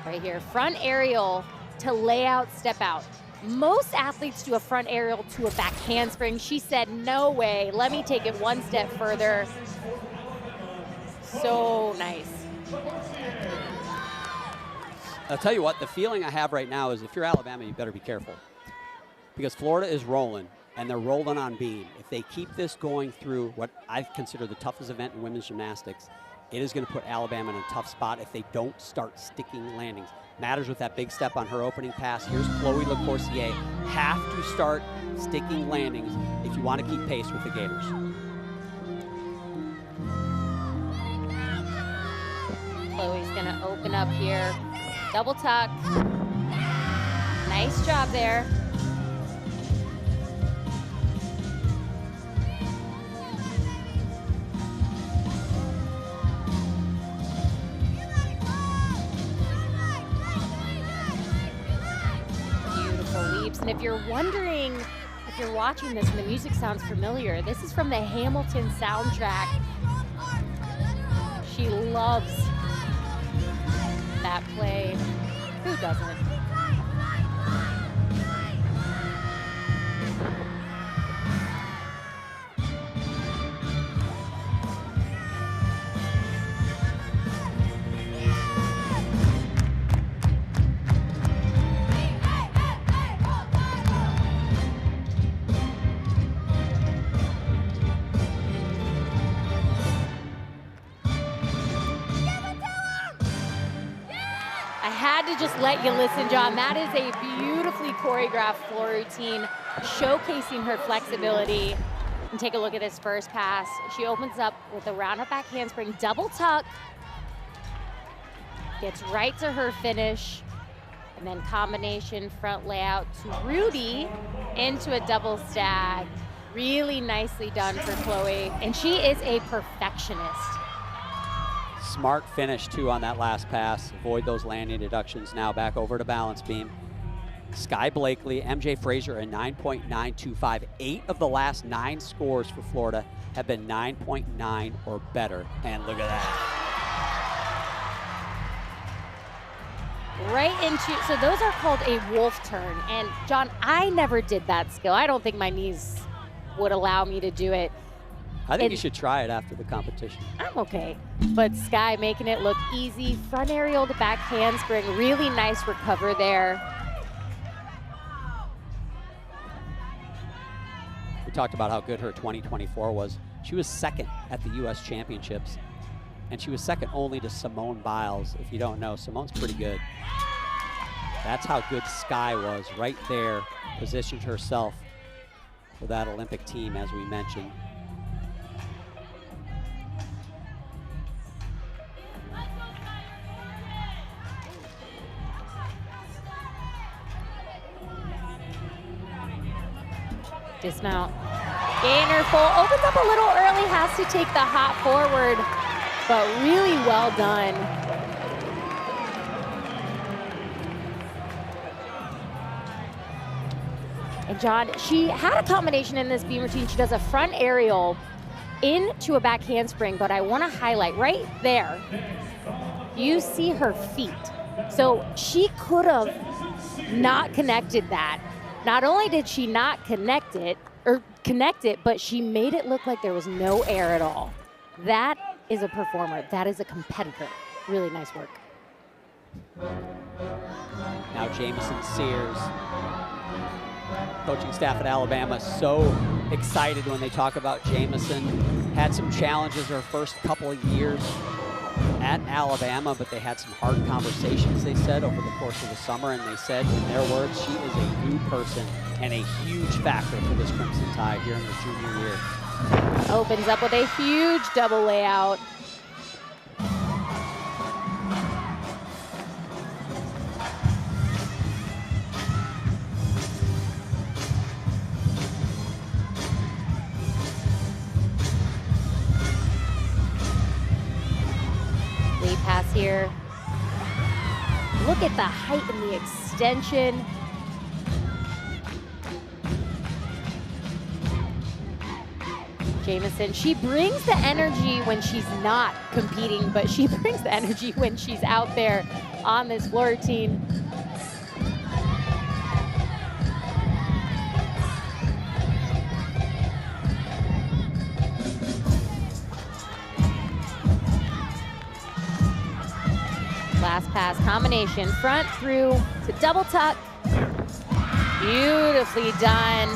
Right here, front aerial to layout, step out. Most athletes do a front aerial to a back handspring. She said, no way, let me take it one step further. So nice. I'll tell you what, the feeling I have right now is if you're Alabama, you better be careful. Because Florida is rolling, and they're rolling on beam. If they keep this going through what I consider the toughest event in women's gymnastics, it is going to put Alabama in a tough spot if they don't start sticking landings. Matters with that big step on her opening pass. Here's Chloe LeCourcier. Have to start sticking landings if you want to keep pace with the Gators. Chloe's going to open up here. Double tuck. Nice job there. And if you're wondering, if you're watching this and the music sounds familiar, this is from the Hamilton soundtrack. She loves that play. Who doesn't? To just let you listen, John. That is a beautifully choreographed floor routine showcasing her flexibility. And take a look at this first pass. She opens up with a round up back handspring, double tuck, gets right to her finish, and then combination front layout to Rudy into a double stag. Really nicely done for Chloe, and she is a perfectionist. Smart finish, too, on that last pass. Avoid those landing deductions. Now back over to balance beam. Sky Blakely, MJ Frazier, a 9.925. 8 of the last 9 scores for Florida have been 9.9 or better. And look at that. Right into, so those are called a wolf turn. And John, I never did that skill. I don't think my knees would allow me to do it. I think you should try it after the competition. I'm okay. But Sky making it look easy. Front aerial to back handspring. Really nice recover there. We talked about how good her 2024 was. She was second at the U.S. Championships, and she was second only to Simone Biles. If you don't know, Simone's pretty good. That's how good Sky was right there. Positioned herself for that Olympic team, as we mentioned. Dismount. Gainer full. Opens up a little early. Has to take the hop forward, but really well done. And John, she had a combination in this beam routine. She does a front aerial into a back handspring, but I want to highlight right there, you see her feet. So she could have not connected that. Not only did she not connect it, but she made it look like there was no air at all. That is a performer. That is a competitor. Really nice work. Now Jamison Sears. Coaching staff at Alabama so excited when they talk about Jamison. Had some challenges her first couple of years at Alabama, but they had some hard conversations, they said, over the course of the summer, and they said, in their words, she is a new person and a huge factor for this Crimson Tide here in her junior year. Opens up with a huge double layout. Lead pass here. Look at the height and the extension. Jamison, she brings the energy when she's not competing, but she brings the energy when she's out there on this floor routine. Last pass combination, front through to double tuck. Beautifully done.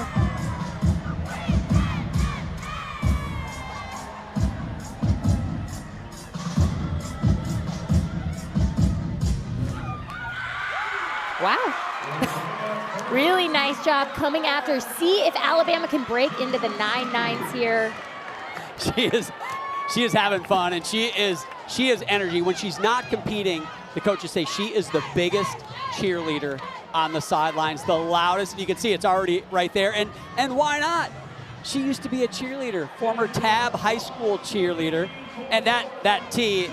Wow. Really nice job coming after. See if Alabama can break into the 9-9s here. She is having fun, and she is energy. When she's not competing, the coaches say she is the biggest cheerleader on the sidelines, the loudest, and you can see it's already right there. And why not? She used to be a cheerleader, former Tab High School cheerleader. And that tee,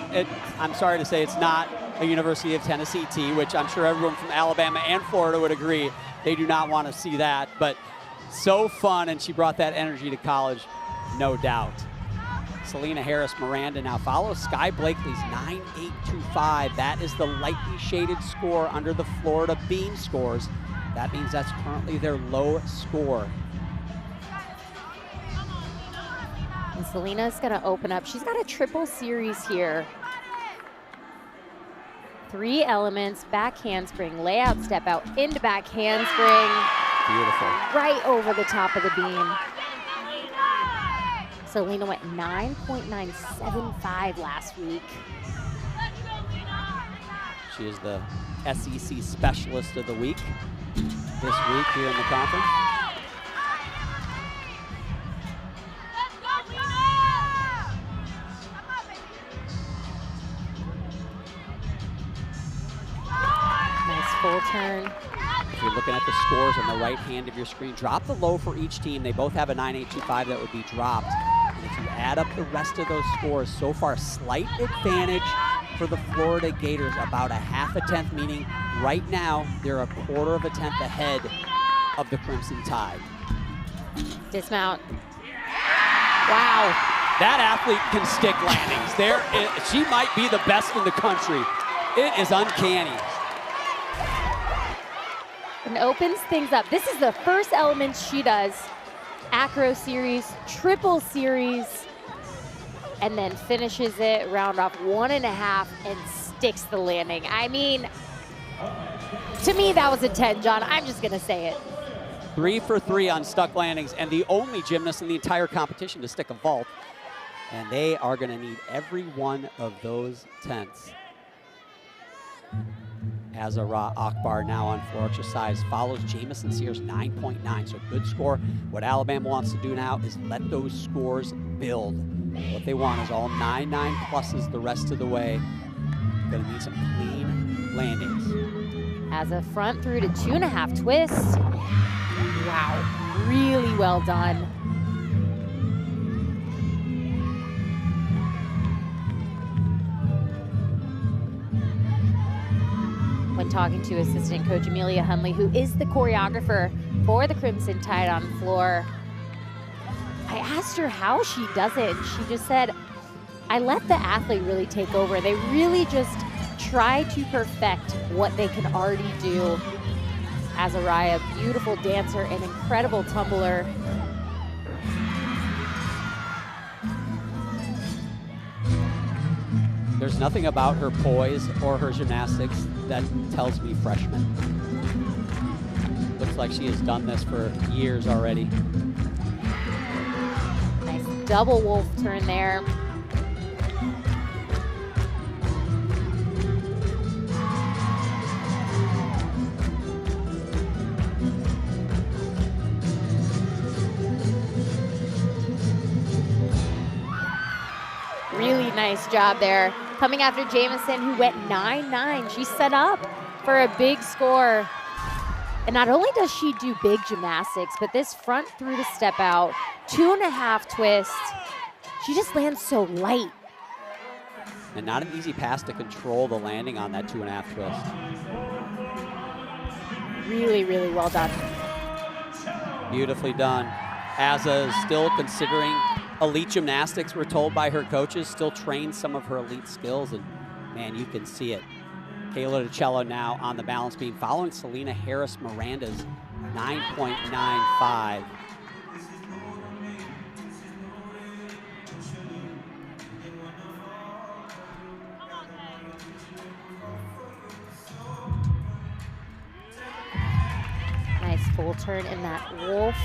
I'm sorry to say, it's not a University of Tennessee tee, which I'm sure everyone from Alabama and Florida would agree. They do not want to see that, but so fun, and she brought that energy to college, no doubt. Selena Harris Miranda now follows Sky Blakely's 9.825. That is the lightly shaded score under the Florida Beam scores. That means that's currently their low score. And Selena's gonna open up. She's got a triple series here. 3 elements, back handspring, layout, step out, into back handspring. Beautiful. Right over the top of the beam. Selena went 9.975 last week. She is the SEC Specialist of the Week this week here in the conference. Nice full turn. If you're looking at the scores on the right hand of your screen, drop the low for each team. They both have a 9.825 that would be dropped. And if you add up the rest of those scores, so far slight advantage for the Florida Gators, about a half a tenth, meaning right now they're a quarter of a tenth ahead of the Crimson Tide. Dismount. Wow. That athlete can stick landings. She might be the best in the country. It is uncanny. And opens things up. This is the first element she does acro series, triple series, and then finishes it, round off 1.5, and sticks the landing. I mean, to me, that was a 10, John. I'm just gonna say it. 3 for 3 on stuck landings, and the only gymnast in the entire competition to stick a vault. And they are gonna need every one of those 10s. Azara Akbar now on floor exercise follows Jamison Sears 9.9, so good score. What Alabama wants to do now is let those scores build. What they want is all 9.9 pluses the rest of the way. Gonna need some clean landings. As a front through to 2.5 twist. Wow, really well done. When talking to assistant coach Amelia Hunley, who is the choreographer for the Crimson Tide on floor, I asked her how she does it. She just said, I let the athlete really take over. They really just try to perfect what they can already do. Azariah, beautiful dancer and incredible tumbler. There's nothing about her poise or her gymnastics that tells me freshman. Looks like she has done this for years already. Nice double wolf turn there. Really nice job there. Coming after Jamison, who went 9.9. She's set up for a big score. And not only does she do big gymnastics, but this front through to step out, 2.5 twist. She just lands so light. And not an easy pass to control the landing on that 2.5 twist. Really, really well done. Beautifully done. Azza is still considering elite gymnastics, we're told by her coaches, still trains some of her elite skills, and man, you can see it. Kayla DiCello now on the balance beam, following Selena Harris Miranda's 9.95. Nice full turn in that wolf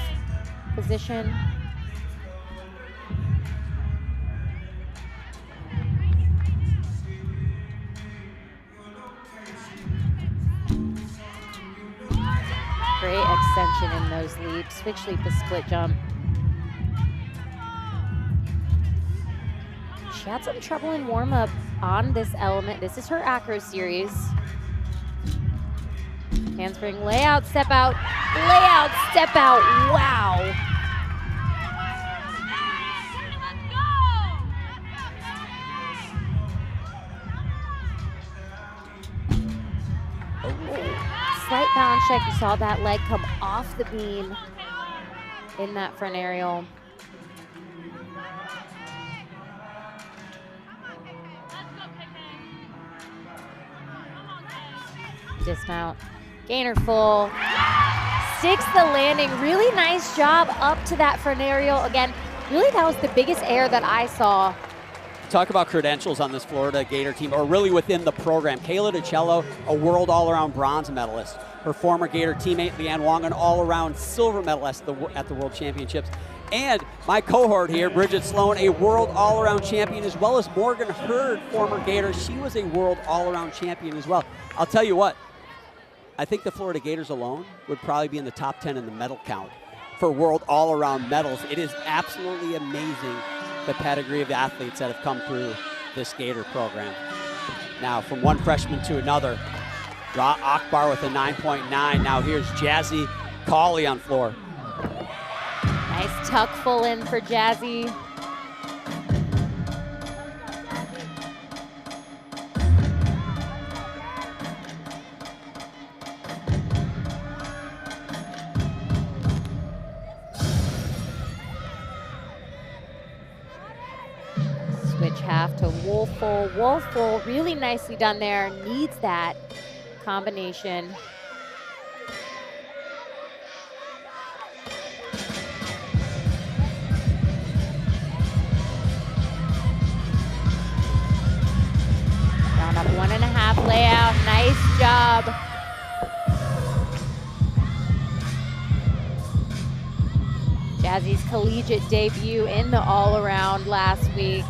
position. Great extension in those leaps. Switch leap to split jump. She had some trouble in warm-up on this element. This is her acro series. Handspring, layout, step out, step out. Wow. Slight balance check. You saw that leg come off the beam in that front aerial. Dismount, gainer full, sticks the landing. Really nice job up to that front aerial. Again, really that was the biggest air that I saw. Talk about credentials on this Florida Gator team, or really within the program. Kayla DiCello, a world all-around bronze medalist. Her former Gator teammate, Leanne Wong, an all-around silver medalist at the World Championships. And my cohort here, Bridget Sloan, a world all-around champion, as well as Morgan Hurd, former Gator. She was a world all-around champion as well. I'll tell you what, I think the Florida Gators alone would probably be in the top 10 in the medal count for world all-around medals. It is absolutely amazing the pedigree of the athletes that have come through this Gator program. Now, from one freshman to another, Ra Akbar with a 9.9. Now here's Jazzy Cawley on floor. Nice tuck full in for Jazzy. Switch half to wolf full, really nicely done there. Needs that combination. Got a 1.5 layout. Nice job. Jazzy's collegiate debut in the all-around last week.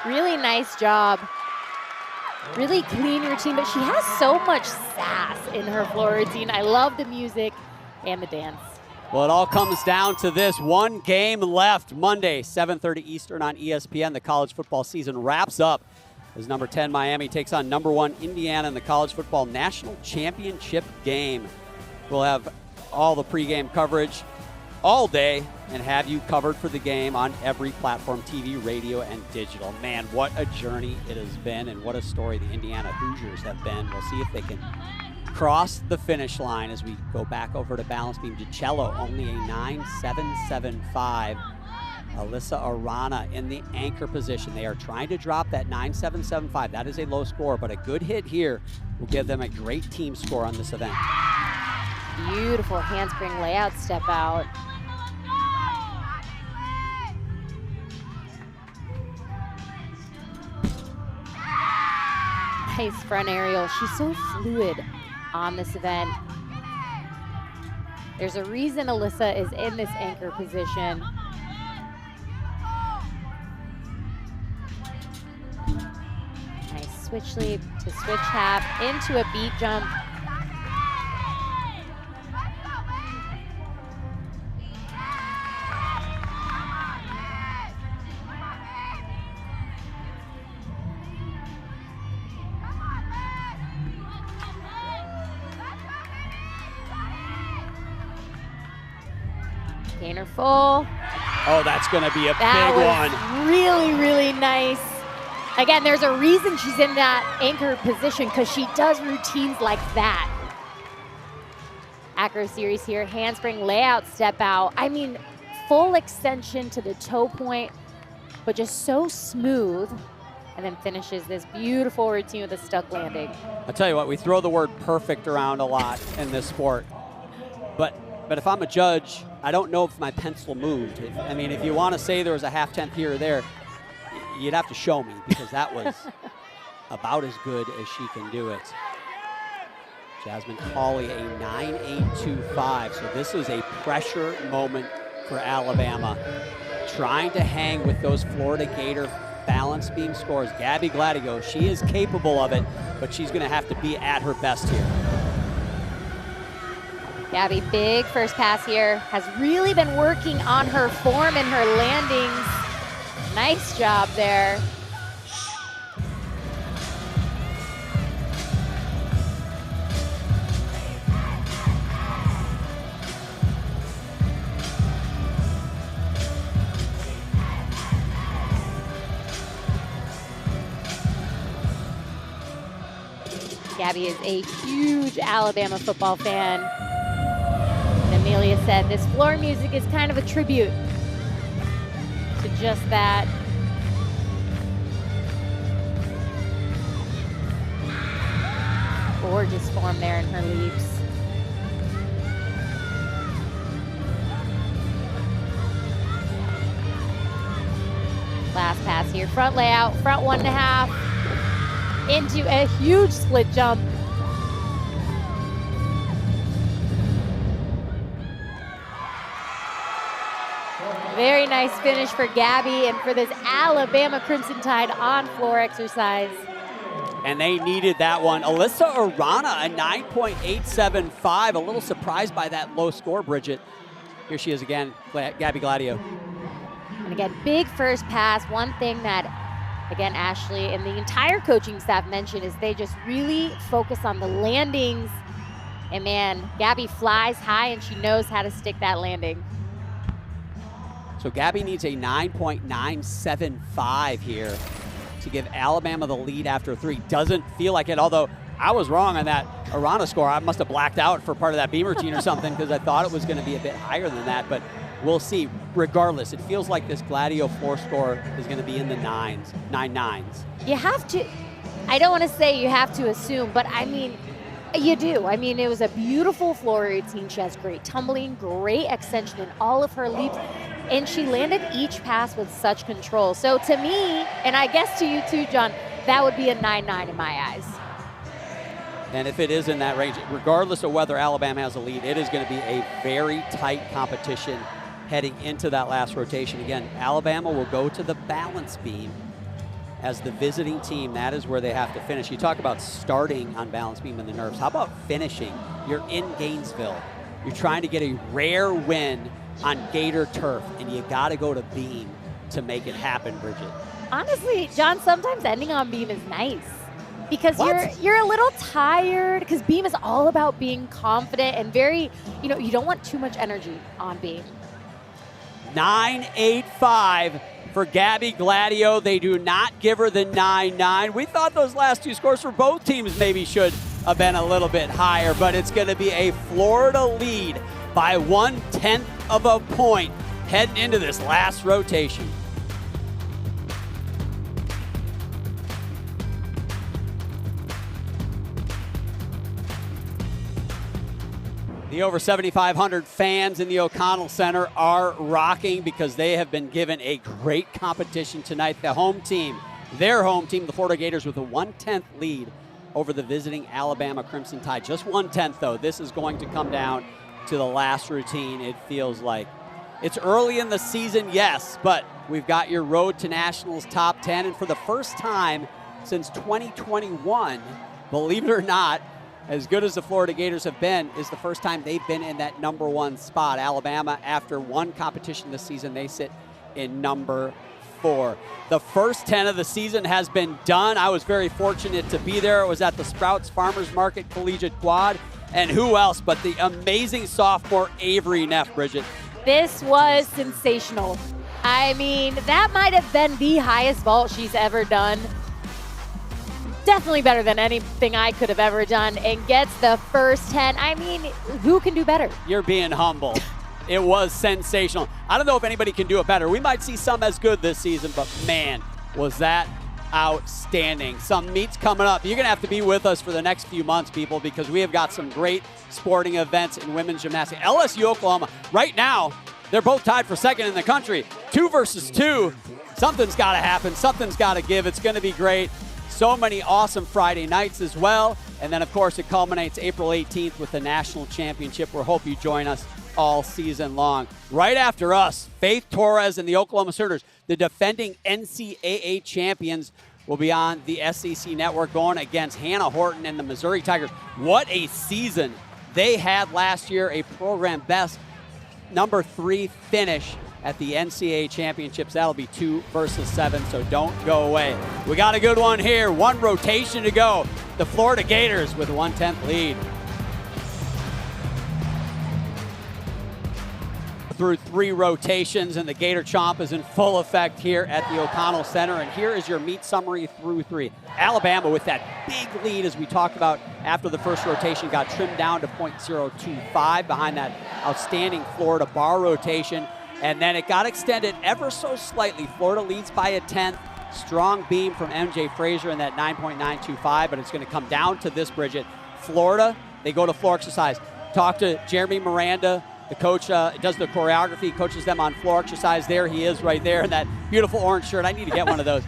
Really nice job. Really clean routine, but she has so much sass in her floor routine. I love the music and the dance. Well, it all comes down to this. One game left. Monday, 7:30 Eastern on ESPN. The college football season wraps up as number 10 Miami takes on number 1 Indiana in the college football national championship game. We'll have all the pregame coverage all day and have you covered for the game on every platform, TV, radio, and digital. Man, what a journey it has been, and what a story the Indiana Hoosiers have been. We'll see if they can cross the finish line as we go back over to balance beam. DiCello only a 9.775. Alyssa Arana in the anchor position. They are trying to drop that 9.775. That is a low score, but a good hit here will give them a great team score on this event. Beautiful handspring layout step out. Nice front aerial. She's so fluid on this event. There's a reason Alyssa is in this anchor position. Nice switch leap to switch tap into a beat jump. Gainer full. Oh, that's going to be a That big was one. really, really nice. Again, there's a reason she's in that anchor position, because she does routines like that. Acro series here, handspring layout step out. I mean, full extension to the toe point, but just so smooth. And then finishes this beautiful routine with a stuck landing. I'll tell you what, we throw the word perfect around a lot in this sport. But if I'm a judge, I don't know if my pencil moved. I mean, if you want to say there was a half-tenth here or there, you'd have to show me, because that was about as good as she can do it. Jasmine Cawley, a 9.825. So this is a pressure moment for Alabama, trying to hang with those Florida Gator balance beam scores. Gabby Gladio, she is capable of it, but she's going to have to be at her best here. Gabby, big first pass here, has really been working on her form and her landings. Nice job there. Gabby is a huge Alabama football fan. Amelia said this floor music is kind of a tribute to just that. Gorgeous form there in her leaps. Last pass here, front layout, front 1.5, into a huge split jump. Very nice finish for Gabby and for this Alabama Crimson Tide on-floor exercise. And they needed that one. Alyssa Arana, a 9.875. A little surprised by that low score, Bridget. Here she is again, Gabby Gladio. And again, big first pass. One thing that, again, Ashley and the entire coaching staff mentioned is they just really focus on the landings. And man, Gabby flies high and she knows how to stick that landing. So Gabby needs a 9.975 here to give Alabama the lead after 3. Doesn't feel like it, although I was wrong on that Arana score. I must have blacked out for part of that beam routine or something, because I thought it was going to be a bit higher than that, but we'll see. Regardless, it feels like this Gladio floor score is going to be in the 9s. You have to, I don't want to say you have to assume, but I mean, you do. I mean, it was a beautiful floor routine. She has great tumbling, great extension in all of her leaps, and she landed each pass with such control. So to me, and I guess to you too, John, that would be a 9-9 in my eyes. And if it is in that range, regardless of whether Alabama has a lead, it is going to be a very tight competition heading into that last rotation. Again, Alabama will go to the balance beam as the visiting team. That is where they have to finish. You talk about starting on balance beam and the nerves. How about finishing? You're in Gainesville. You're trying to get a rare win on Gator turf, and you got to go to beam to make it happen, Bridget. Honestly, John, sometimes ending on beam is nice. Because What? you're a little tired, because beam is all about being confident and very, you don't want too much energy on beam. 9-8-5 for Gabby Gladio. They do not give her the 9-9. We thought those last two scores for both teams maybe should have been a little bit higher, but it's going to be a Florida lead by 1/10 of a point heading into this last rotation. The over 7,500 fans in the O'Connell Center are rocking because they have been given a great competition tonight. The home team, their home team, the Florida Gators, with a 1/10 lead over the visiting Alabama Crimson Tide. Just 1/10 though. This is going to come down to the last routine, it feels like. It's early in the season, yes, but we've got your Road to Nationals top 10, and for the first time since 2021, believe it or not, as good as the Florida Gators have been, is the first time they've been in that number one spot. Alabama, after one competition this season, they sit in number 4. The first 10 of the season has been done. I was very fortunate to be there. It was at the Sprouts Farmers Market Collegiate Quad. And who else but the amazing sophomore Avery Neff, Bridget. This was sensational. I mean, that might have been the highest vault she's ever done. Definitely better than anything I could have ever done, and gets the first 10. I mean, who can do better? You're being humble. It was sensational. I don't know if anybody can do it better. We might see some as good this season, but man, was that outstanding. Some meets coming up. You're going to have to be with us for the next few months, people, because we have got some great sporting events in women's gymnastics. LSU, Oklahoma, right now, they're both tied for second in the country. 2 versus 2. Something's got to happen. Something's got to give. It's going to be great. So many awesome Friday nights as well. And then, of course, it culminates April 18th with the national championship. We hope you join us all season long. Right after us, Faith Torres and the Oklahoma Sooners, the defending NCAA champions, will be on the SEC network going against Hannah Horton and the Missouri Tigers. What a season they had last year, a program best number 3 finish at the NCAA championships. That'll be 2 versus 7, so don't go away. We got a good one here. 1 rotation to go. The Florida Gators with a 1/10 lead. Through 3 rotations, and the Gator Chomp is in full effect here at the O'Connell Center. And here is your meet summary through 3. Alabama with that big lead, as we talked about after the first rotation, got trimmed down to .025 behind that outstanding Florida bar rotation. And then it got extended ever so slightly. Florida leads by a 10th. Strong beam from MJ Frazier in that 9.925, but it's going to come down to this, Bridget. Florida, they go to floor exercise. Talk to Jeremy Miranda, the coach does the choreography, coaches them on floor exercise. There he is right there in that beautiful orange shirt. I need to get one of those.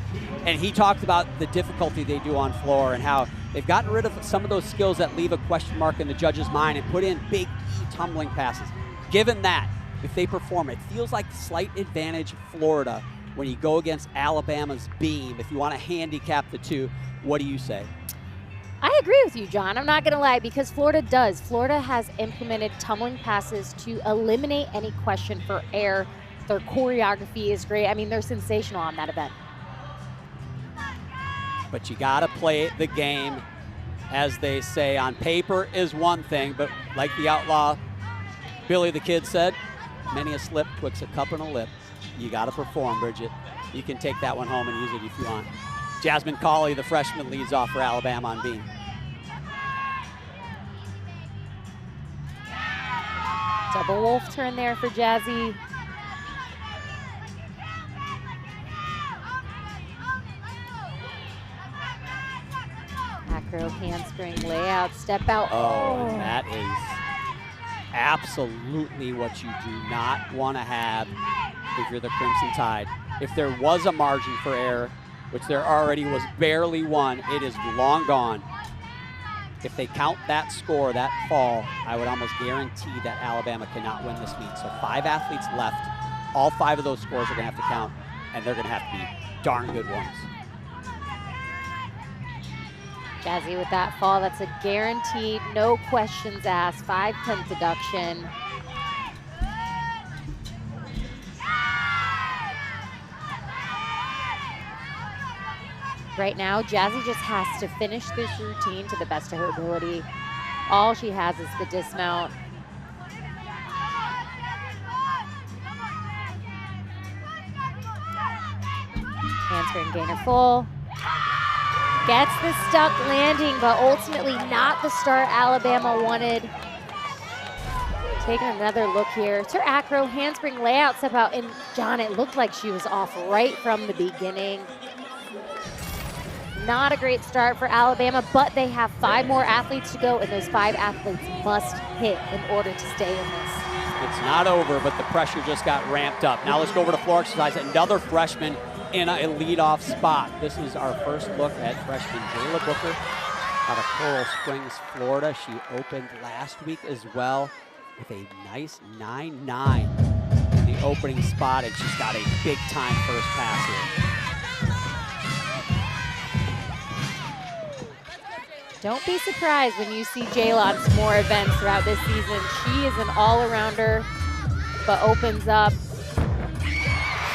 And he talked about the difficulty they do on floor and how they've gotten rid of some of those skills that leave a question mark in the judge's mind and put in big tumbling passes. Given that, if they perform, it feels like slight advantage Florida when you go against Alabama's beam. If you want to handicap the two, what do you say? I agree with you, John. I'm not going to lie, because Florida does. Florida has implemented tumbling passes to eliminate any question for air. Their choreography is great. I mean, they're sensational on that event. But you got to play the game, as they say. On paper is one thing, but like the outlaw Billy the Kid said, many a slip twixt a cup and a lip. You got to perform, Bridget. You can take that one home and use it if you want. Jasmine Cawley, the freshman, leads off for Alabama on beam. Double wolf turn there for Jazzy. acro handspring layout, step out. Oh, and that is absolutely what you do not want to have if you're the Crimson Tide. If there was a margin for error, which there already was barely one, it is long gone. If they count that score, that fall, I would almost guarantee that Alabama cannot win this meet. So 5 athletes left. All 5 of those scores are going to have to count, and they're going to have to be darn good ones. Jazzy with that fall, that's a guaranteed, no questions asked, 5-10 deduction. Right now, Jazzy just has to finish this routine to the best of her ability. All she has is the dismount. Handspring gainer full. Gets the stuck landing, but ultimately not the start Alabama wanted. Taking another look here. It's her acro handspring layout step out, and John, it looked like she was off right from the beginning. Not a great start for Alabama, but they have 5 more athletes to go, and those 5 athletes must hit in order to stay in this. It's not over, but the pressure just got ramped up. Now let's go over to floor exercise. Another freshman in a leadoff spot. This is our first look at freshman Jayla Booker out of Coral Springs, Florida. She opened last week as well with a nice 9-9 in the opening spot, and she's got a big-time first pass here. Don't be surprised when you see Jayla on some more events throughout this season. She is an all-arounder, but opens up.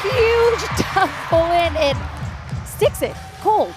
Huge tough pull in and sticks it cold.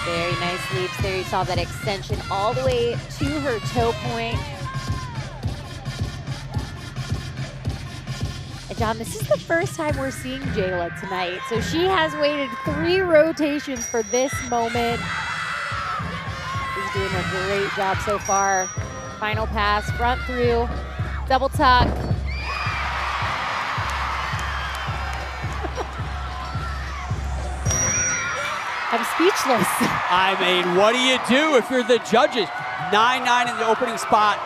Very nice leaps there. You saw that extension all the way to her toe point. And John, this is the first time we're seeing Jayla tonight. So she has waited 3 rotations for this moment. She's doing a great job so far. Final pass, front through, double tuck. I'm speechless. I mean, what do you do if you're the judges? 9-9 in the opening spot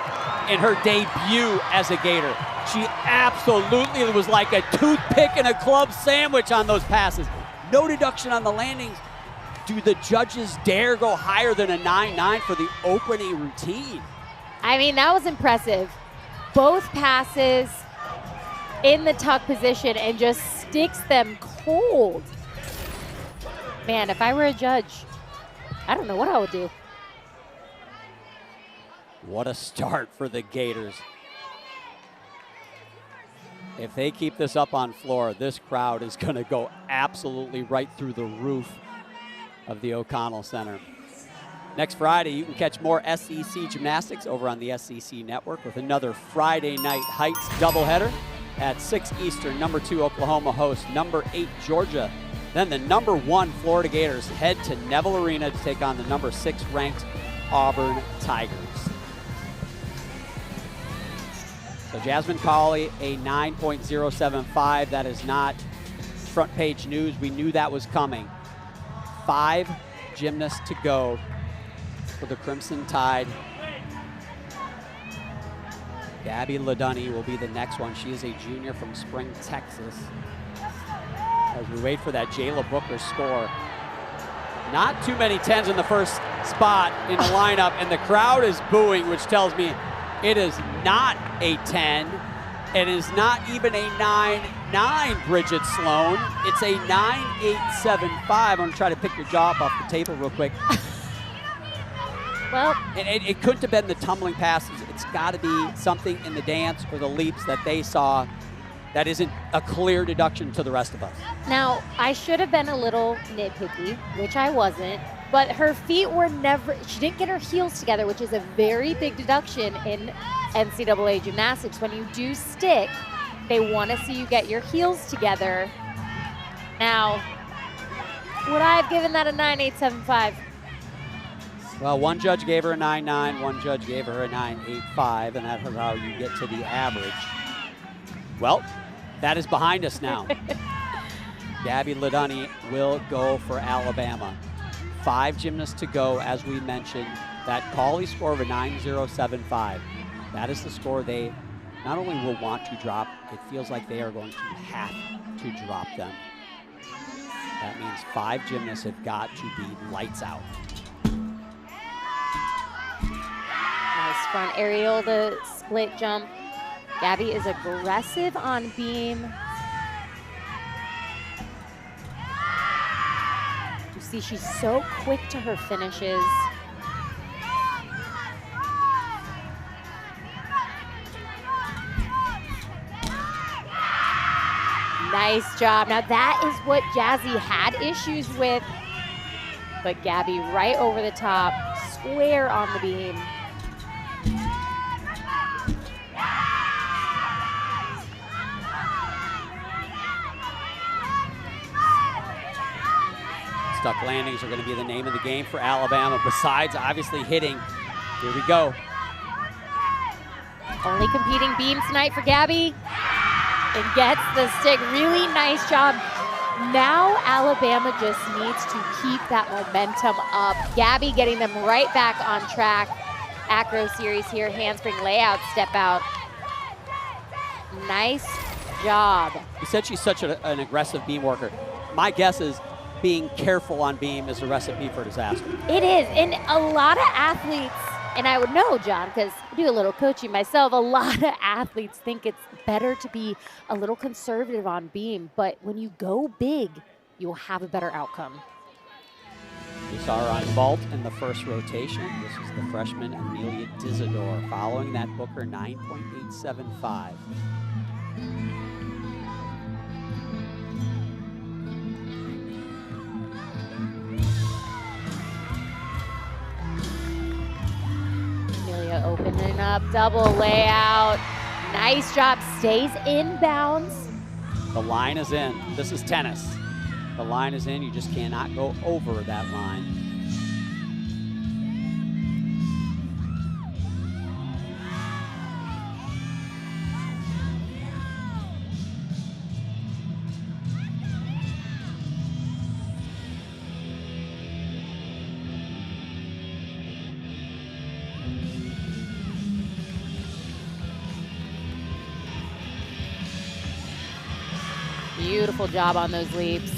in her debut as a Gator. She absolutely was like a toothpick in a club sandwich on those passes. No deduction on the landings. Do the judges dare go higher than a 9-9 for the opening routine? I mean, that was impressive. Both passes in the tuck position and just sticks them cold. Man, if I were a judge, I don't know what I would do. What a start for the Gators. If they keep this up on floor, this crowd is going to go absolutely right through the roof of the O'Connell Center. Next Friday, you can catch more SEC gymnastics over on the SEC Network with another Friday Night Heights doubleheader at 6 Eastern. Number 2 Oklahoma hosts number 8 Georgia. Then the number 1 Florida Gators head to Neville Arena to take on the number 6 ranked Auburn Tigers. So Jasmine Cawley, a 9.075. That is not front page news. We knew that was coming. 5 gymnasts to go for the Crimson Tide. Gabby Ladunny will be the next one. She is a junior from Spring, Texas. As we wait for that Jayla Booker score. Not too many 10s in the first spot in the lineup, and the crowd is booing, which tells me it is not a 10. It is not even a 9-9, Bridget Sloan. It's a 9.875. I'm going to try to pick your jaw up off the table real quick. Well, it couldn't have been the tumbling passes. It's got to be something in the dance or the leaps that they saw that isn't a clear deduction to the rest of us. now, I should have been a little nitpicky, which I wasn't, but her feet were never, she didn't get her heels together, which is a very big deduction in NCAA gymnastics. When you do stick, they want to see you get your heels together. Now, would I have given that a 9.875? Well, one judge gave her a 9.9, one judge gave her a 9.85, and that's how you get to the average. Well, that is behind us now. Gabby Laduni will go for Alabama. 5 gymnasts to go, as we mentioned. That Cauley score of a 9.075. That is the score they not only will want to drop, it feels like they are going to have to drop them. That means 5 gymnasts have got to be lights out. Nice front aerial, the split jump. Gabby is aggressive on beam. You see she's so quick to her finishes. Nice job. Now that is what Jazzy had issues with, but Gabby right over the top, square on the beam. Stuck landings are going to be the name of the game for Alabama, besides obviously hitting. Here we go. Only competing beam tonight for Gabby. And gets the stick. Really nice job. Now Alabama just needs to keep that momentum up. Gabby getting them right back on track. Acro series here, handspring layout, step out. Nice job. You said she's such an aggressive beam worker. My guess is being careful on beam is a recipe for disaster. It is, and a lot of athletes, and I would know, John, because I do a little coaching myself, a lot of athletes think it's better to be a little conservative on beam, but when you go big, you will have a better outcome. We saw her on vault in the first rotation. This is the freshman Amelia Dizador, following that Booker 9.875. Opening up, double layout. Nice job, stays inbounds. The line is in. This is tennis. The line is in, you just cannot go over that line. Beautiful job on those leaps.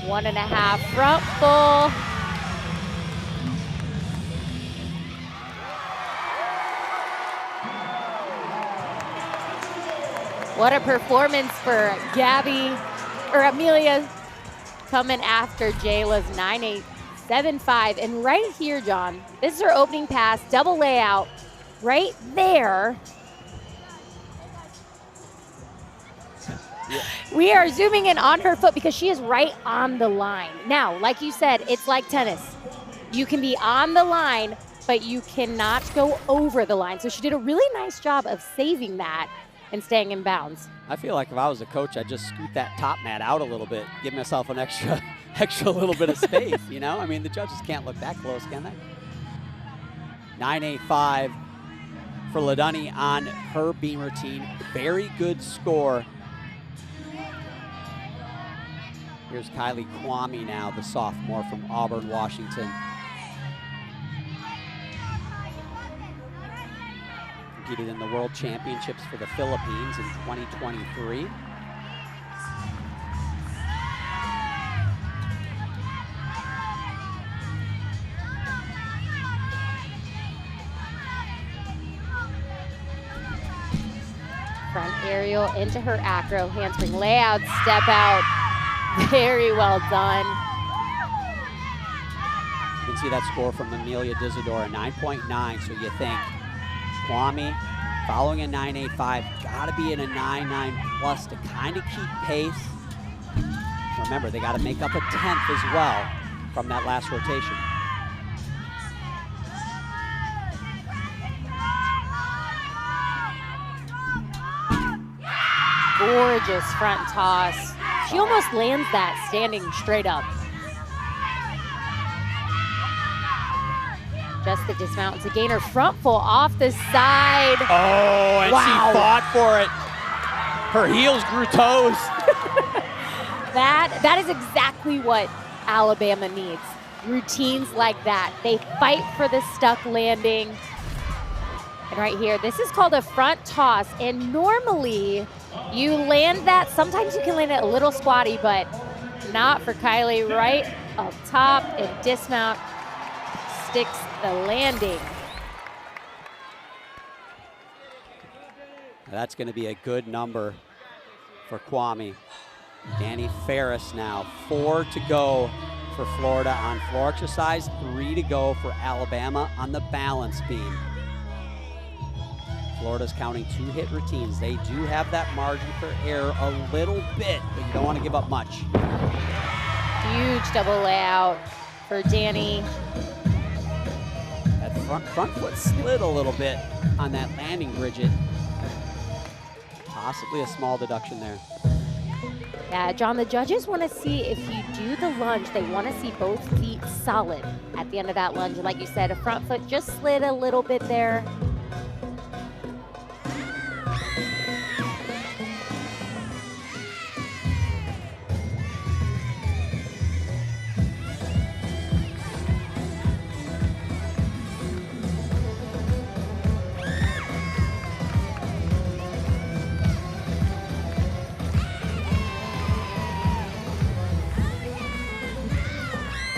One and a half front full. What a performance for Gabby, or Amelia, coming after Jayla's 9.875. And right here, John, this is her opening pass, double layout, right there. Yeah. We are zooming in on her foot because she is right on the line. Now, like you said, it's like tennis. You can be on the line, but you cannot go over the line. So she did a really nice job of saving that and staying in bounds. I feel like if I was a coach, I'd just scoot that top mat out a little bit, give myself an extra little bit of space, you know? I mean, the judges can't look that close, can they? 9.85 for Laduni on her beam routine. Very good score. Here's Kylie Kwame now, the sophomore from Auburn, Washington. Competed in the World Championships for the Philippines in 2023. Front aerial into her acro, handspring layout, step out. Very well done. can see that score from Amelia Disadora, 9.9. So you think Kwame following a 9.85, gotta be in a 9.9 plus to kind of keep pace. Remember, they gotta make up a 10th as well from that last rotation. Gorgeous front toss. She almost lands that standing straight up. Just the dismount to gain her front full off the side. Oh, and wow. She fought for it. Her heels grew toes. That is exactly what Alabama needs. Routines like that. They fight for the stuck landing. And right here, this is called a front toss. And normally you land that, sometimes you can land it a little squatty, but not for Kylie. Right up top and dismount, sticks the landing. That's gonna be a good number for Kwame. Danny Ferris now, 4 to go for Florida on floor exercise, 3 to go for Alabama on the balance beam. Florida's counting 2 hit routines. They do have that margin for error a little bit, but you don't want to give up much. Huge double layout for Danny. That front foot slid a little bit on that landing, Bridget. Possibly a small deduction there. Yeah, John, the judges want to see if you do the lunge, they want to see both feet solid at the end of that lunge. Like you said, a front foot just slid a little bit there.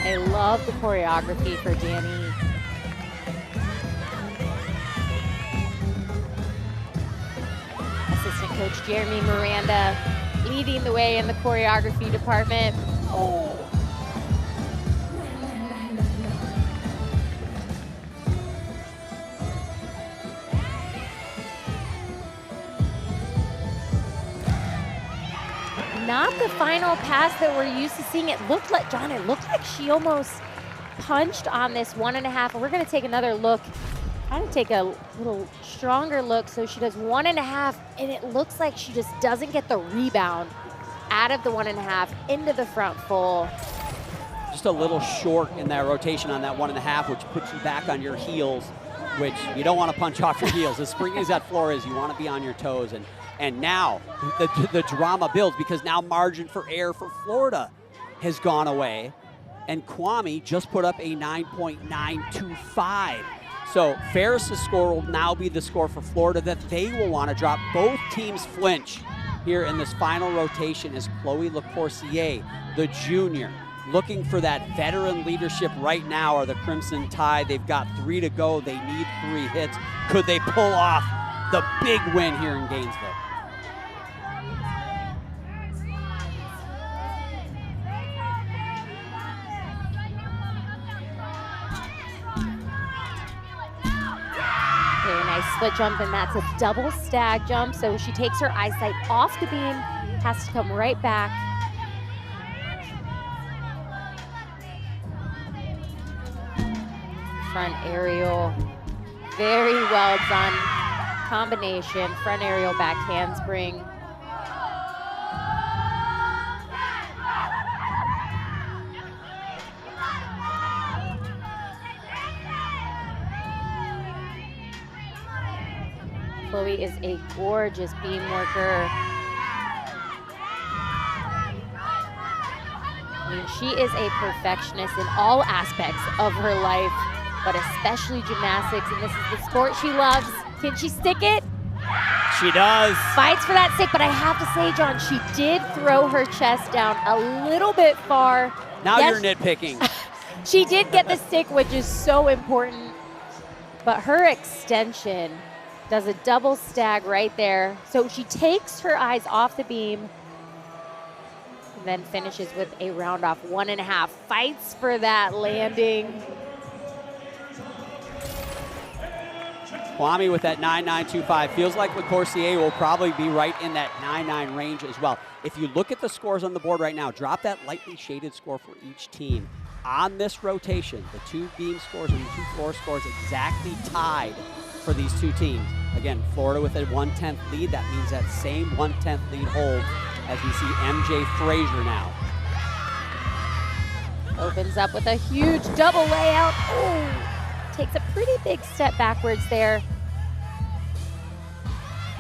I love the choreography for Danny. Assistant coach Jeremy Miranda leading the way in the choreography department. Oh. Not the final pass that we're used to seeing. It looked like, John, it looked like she almost punched on this 1.5. And we're gonna take another look, kind of take a little stronger look. So she does 1.5, and it looks like she just doesn't get the rebound out of the 1.5 into the front full. Just a little short in that rotation on that 1.5, which puts you back on your heels, which you don't want to punch off your heels. As springy as that floor is, you want to be on your toes. And now the drama builds, because now margin for error for Florida has gone away. And Kwame just put up a 9.925. So Ferris's score will now be the score for Florida that they will want to drop. Both teams flinch here in this final rotation as Chloe LaCourcier, the junior, looking for that veteran leadership right now, are the Crimson Tide. They've got 3 to go. They need 3 hits. Could they pull off the big win here in Gainesville? Very nice split jump, and that's a double stag jump. So she takes her eyesight off the beam, has to come right back. Front aerial, very well done combination. Front aerial, back handspring. Chloe is a gorgeous beam worker. I mean, she is a perfectionist in all aspects of her life, but especially gymnastics, and this is the sport she loves. Can she stick it? She does. Fights for that stick, but I have to say, John, she did throw her chest down a little bit far. Now Yes, you're nitpicking. she did get the stick, which is so important, but her extension does a double stag right there. So she takes her eyes off the beam and then finishes with a round off 1.5. Fights for that landing. Kwame with that 9.925. Feels like LaCourcier will probably be right in that 9.9 range as well. If you look at the scores on the board right now, drop that lightly shaded score for each team. On this rotation, the 2 beam scores and the 2 floor scores exactly tied for these 2 teams. Again, Florida with a 1/10 lead. That means that same 1/10 lead holds as we see MJ Frazier now. Opens up with a huge double layout. Oh, takes a pretty big step backwards there.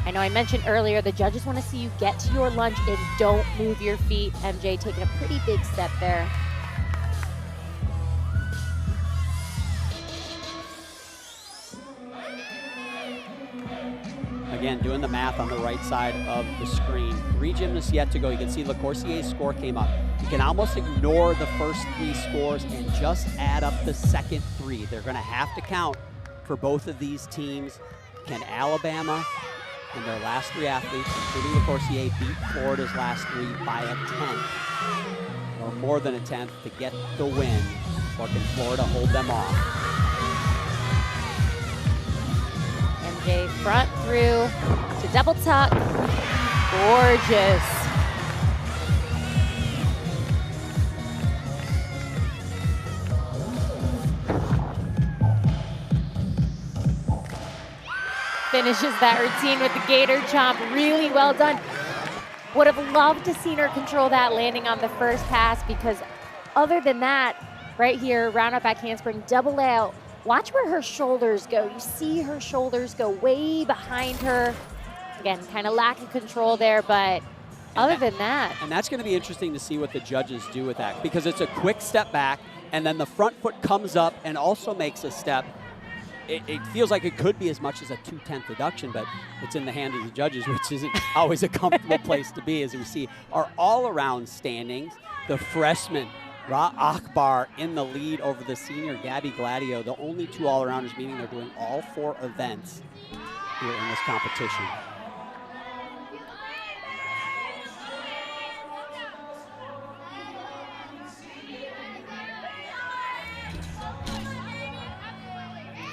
I know I mentioned earlier the judges want to see you get to your lunge and don't move your feet. MJ taking a pretty big step there. Again, doing the math on the right side of the screen. 3 gymnasts yet to go. You can see LaCourcier's score came up. You can almost ignore the first 3 scores and just add up the second 3. They're going to have to count for both of these teams. Can Alabama and their last 3 athletes, including LaCourcier, beat Florida's last 3 by a 10th or more than a 10th to get the win? Or can Florida hold them off? MJ front through to double tuck. Gorgeous. Finishes that routine with the gator chomp. Really well done. Would have loved to seen her control that landing on the first pass, because other than that, right here, round up back handspring, double layout. Watch where her shoulders go. You see her shoulders go way behind her. Again, kind of lack of control there, but other than that. And that's going to be interesting to see what the judges do with that, because it's a quick step back, and then the front foot comes up and also makes a step. It feels like it could be as much as a 2/10 deduction, but it's in the hand of the judges, which isn't always a comfortable place to be. As we see our all-around standings, the freshman Ra Akbar in the lead over the senior Gabby Gladio, the only 2 all-arounders, meaning they're doing all 4 events here in this competition.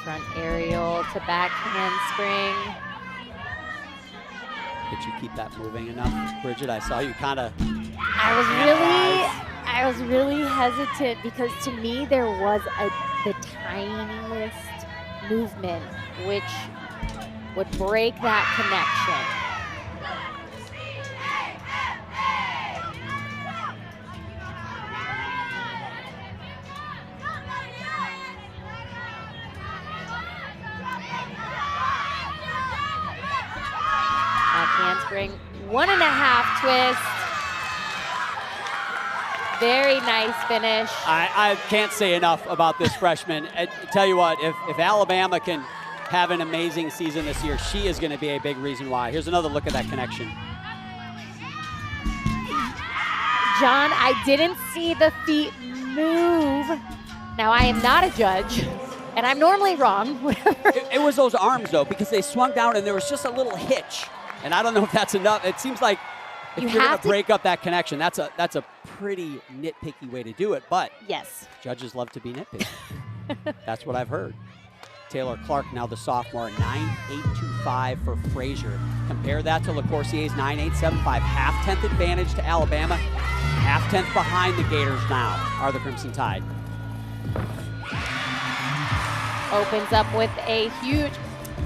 Front aerial to back handspring. Did you keep that moving enough, Bridget? I saw you kind of. I was really hesitant, because to me there was the tiniest movement which would break that connection. Handspring, 1.5 twist. Very nice finish. I can't say enough about this freshman. I tell you what, if Alabama can have an amazing season this year, she is going to be a big reason why. Here's another look at that connection. John, I didn't see the feet move. Now, I am not a judge, and I'm normally wrong. It was those arms, though, because they swung down and there was just a little hitch. And I don't know if that's enough. It seems like if you're going to break up that connection, that's a pretty nitpicky way to do it. But yes, judges love to be nitpicky. That's what I've heard. Taylor Clark, now the sophomore, 9.825 for Frazier. Compare that to LaCourcier's 9.875. 0.5 advantage to Alabama. 0.5 behind the Gators now are the Crimson Tide. Opens up with a huge.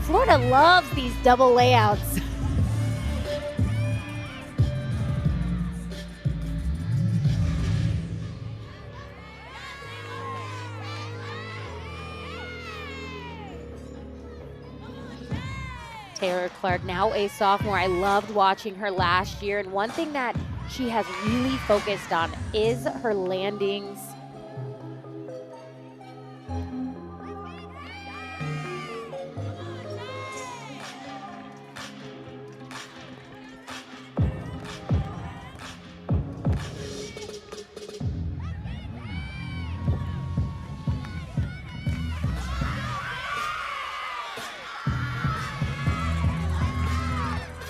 Florida loves these double layouts. Taylor Clark, now a sophomore. I loved watching her last year, and one thing that she has really focused on is her landings.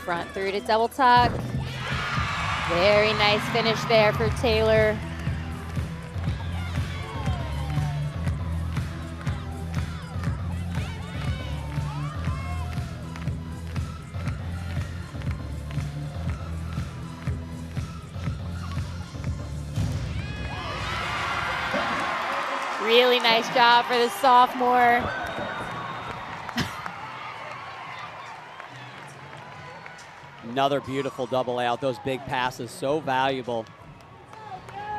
Front through to double tuck. Very nice finish there for Taylor. Really nice job for the sophomore. Another beautiful double layout. Those big passes, so valuable.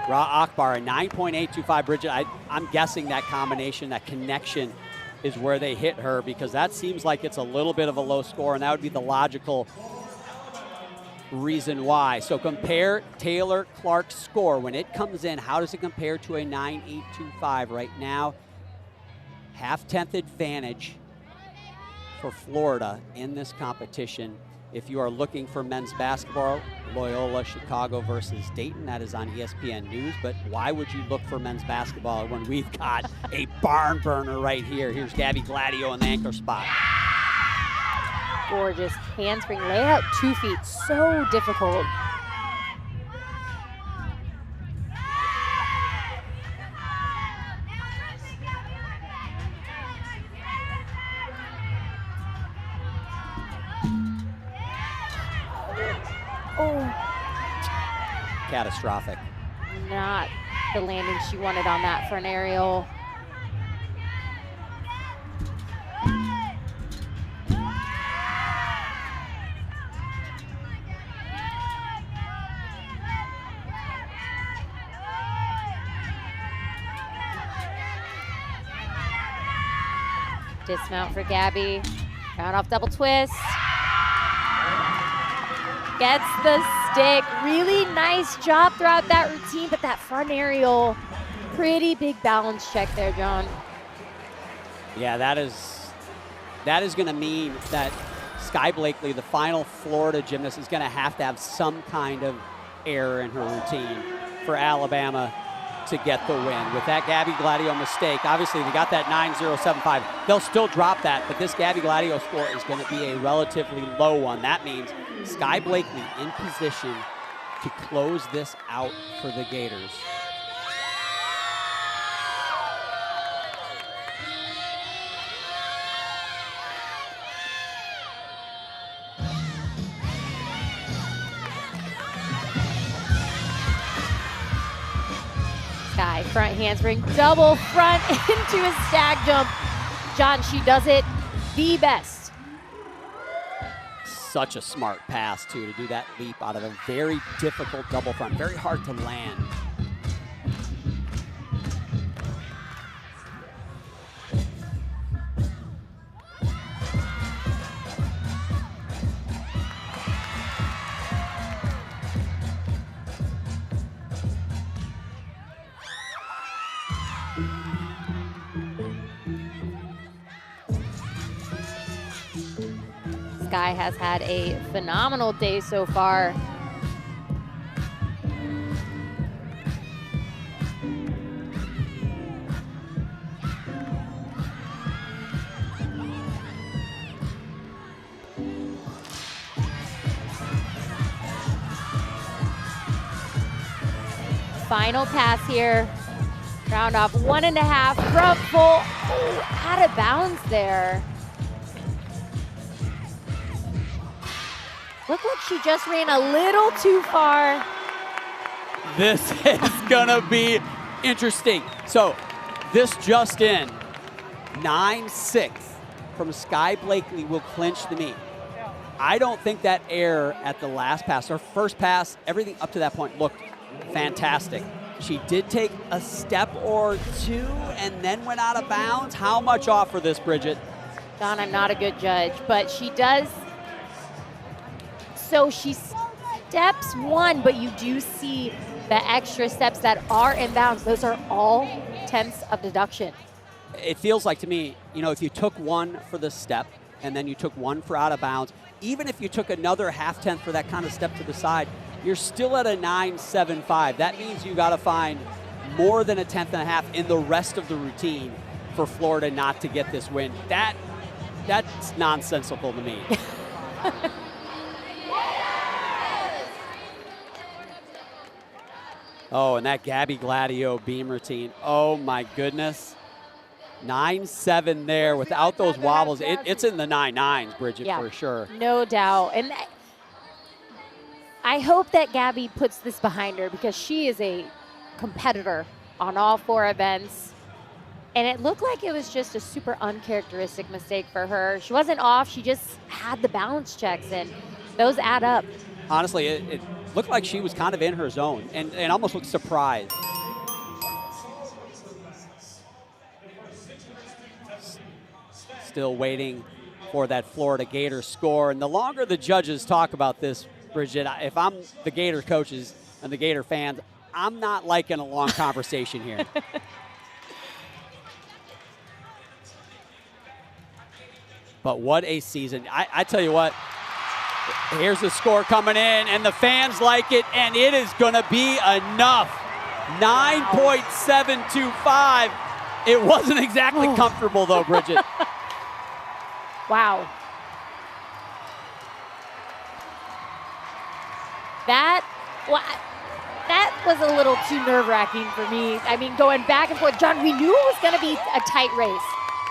Ra Akbar, a 9.825. Bridget, I'm guessing that combination, that connection is where they hit her, because that seems like it's a little bit of a low score, and that would be the logical reason why. So compare Taylor Clark's score. When it comes in, how does it compare to a 9.825 right now? Half-tenth advantage for Florida in this competition. If you are looking for men's basketball, Loyola Chicago versus Dayton, that is on ESPN News. But why would you look for men's basketball when we've got a barn burner right here? Here's Gabby Gladio in the anchor spot. Gorgeous handspring layout, 2 feet, so difficult. Catastrophic. Not the landing she wanted on that for an aerial. Dismount for Gabby. Round off double twist. Gets the stick. Really nice job throughout that routine, but that front aerial, pretty big balance check there, John. Yeah, that is going to mean that Sky Blakely, the final Florida gymnast, is going to have some kind of error in her routine for Alabama to get the win. With that Gabby Gladio mistake, obviously they got that 9.075. They'll still drop that, but this Gabby Gladio score is going to be a relatively low one. That means Sky Blakely in position to close this out for the Gators. Sky, front handspring, double front into a stag jump. John, she does it the best. Such a smart pass, too, to do that leap out of a very difficult double front. Very hard to land. Sky has had a phenomenal day so far. Final pass here. Round off 1.5, front full. Oh, out of bounds there. Looked like she just ran a little too far. This is gonna be interesting. So this just in, 9.6 from Sky Blakely will clinch the meet. I don't think that error at the last pass, her first pass, everything up to that point looked fantastic. She did take a step or two and then went out of bounds. How much off for this, Bridget? Don, I'm not a good judge, but she does. So she steps one, but you do see the extra steps that are in bounds. Those are all tenths of deduction. It feels like to me, you know, if you took one for the step and then you took one for out of bounds, even if you took another half-tenth for that kind of step to the side, you're still at a 9.75. That means you got to find more than a tenth and a half in the rest of the routine for Florida not to get this win. That's nonsensical to me. Oh, and that Gabby Gladio beam routine. Oh, my goodness. 9.7 there without those wobbles. It's in the 9.9s, Bridget, yeah, for sure. No doubt. And I hope that Gabby puts this behind her because she is a competitor on all four events. And it looked like it was just a super uncharacteristic mistake for her. She wasn't off, she just had the balance checks, and those add up. Honestly, it looked like she was kind of in her zone and almost looked surprised. Still waiting for that Florida Gator score. And the longer the judges talk about this, Bridget, if I'm the Gator coaches and the Gator fans, I'm not liking a long conversation here. But what a season. I tell you what, here's the score coming in, and the fans like it, and it is going to be enough. 9.725. It wasn't exactly comfortable, though, Bridget. Wow. That was a little too nerve-wracking for me. I mean, going back and forth. John, we knew it was going to be a tight race.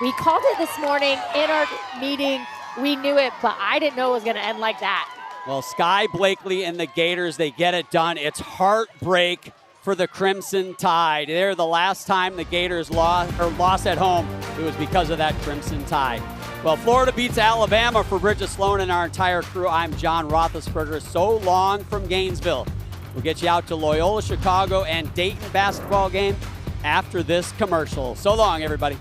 We called it this morning in our meeting. We knew it, but I didn't know it was going to end like that. Well, Sky Blakely and the Gators, they get it done. It's heartbreak for the Crimson Tide. They're the last time the Gators lost at home. It was because of that Crimson Tide. Well, Florida beats Alabama. For Bridget Sloan and our entire crew, I'm John Roethlisberger. So long from Gainesville. We'll get you out to Loyola, Chicago, and Dayton basketball game after this commercial. So long, everybody.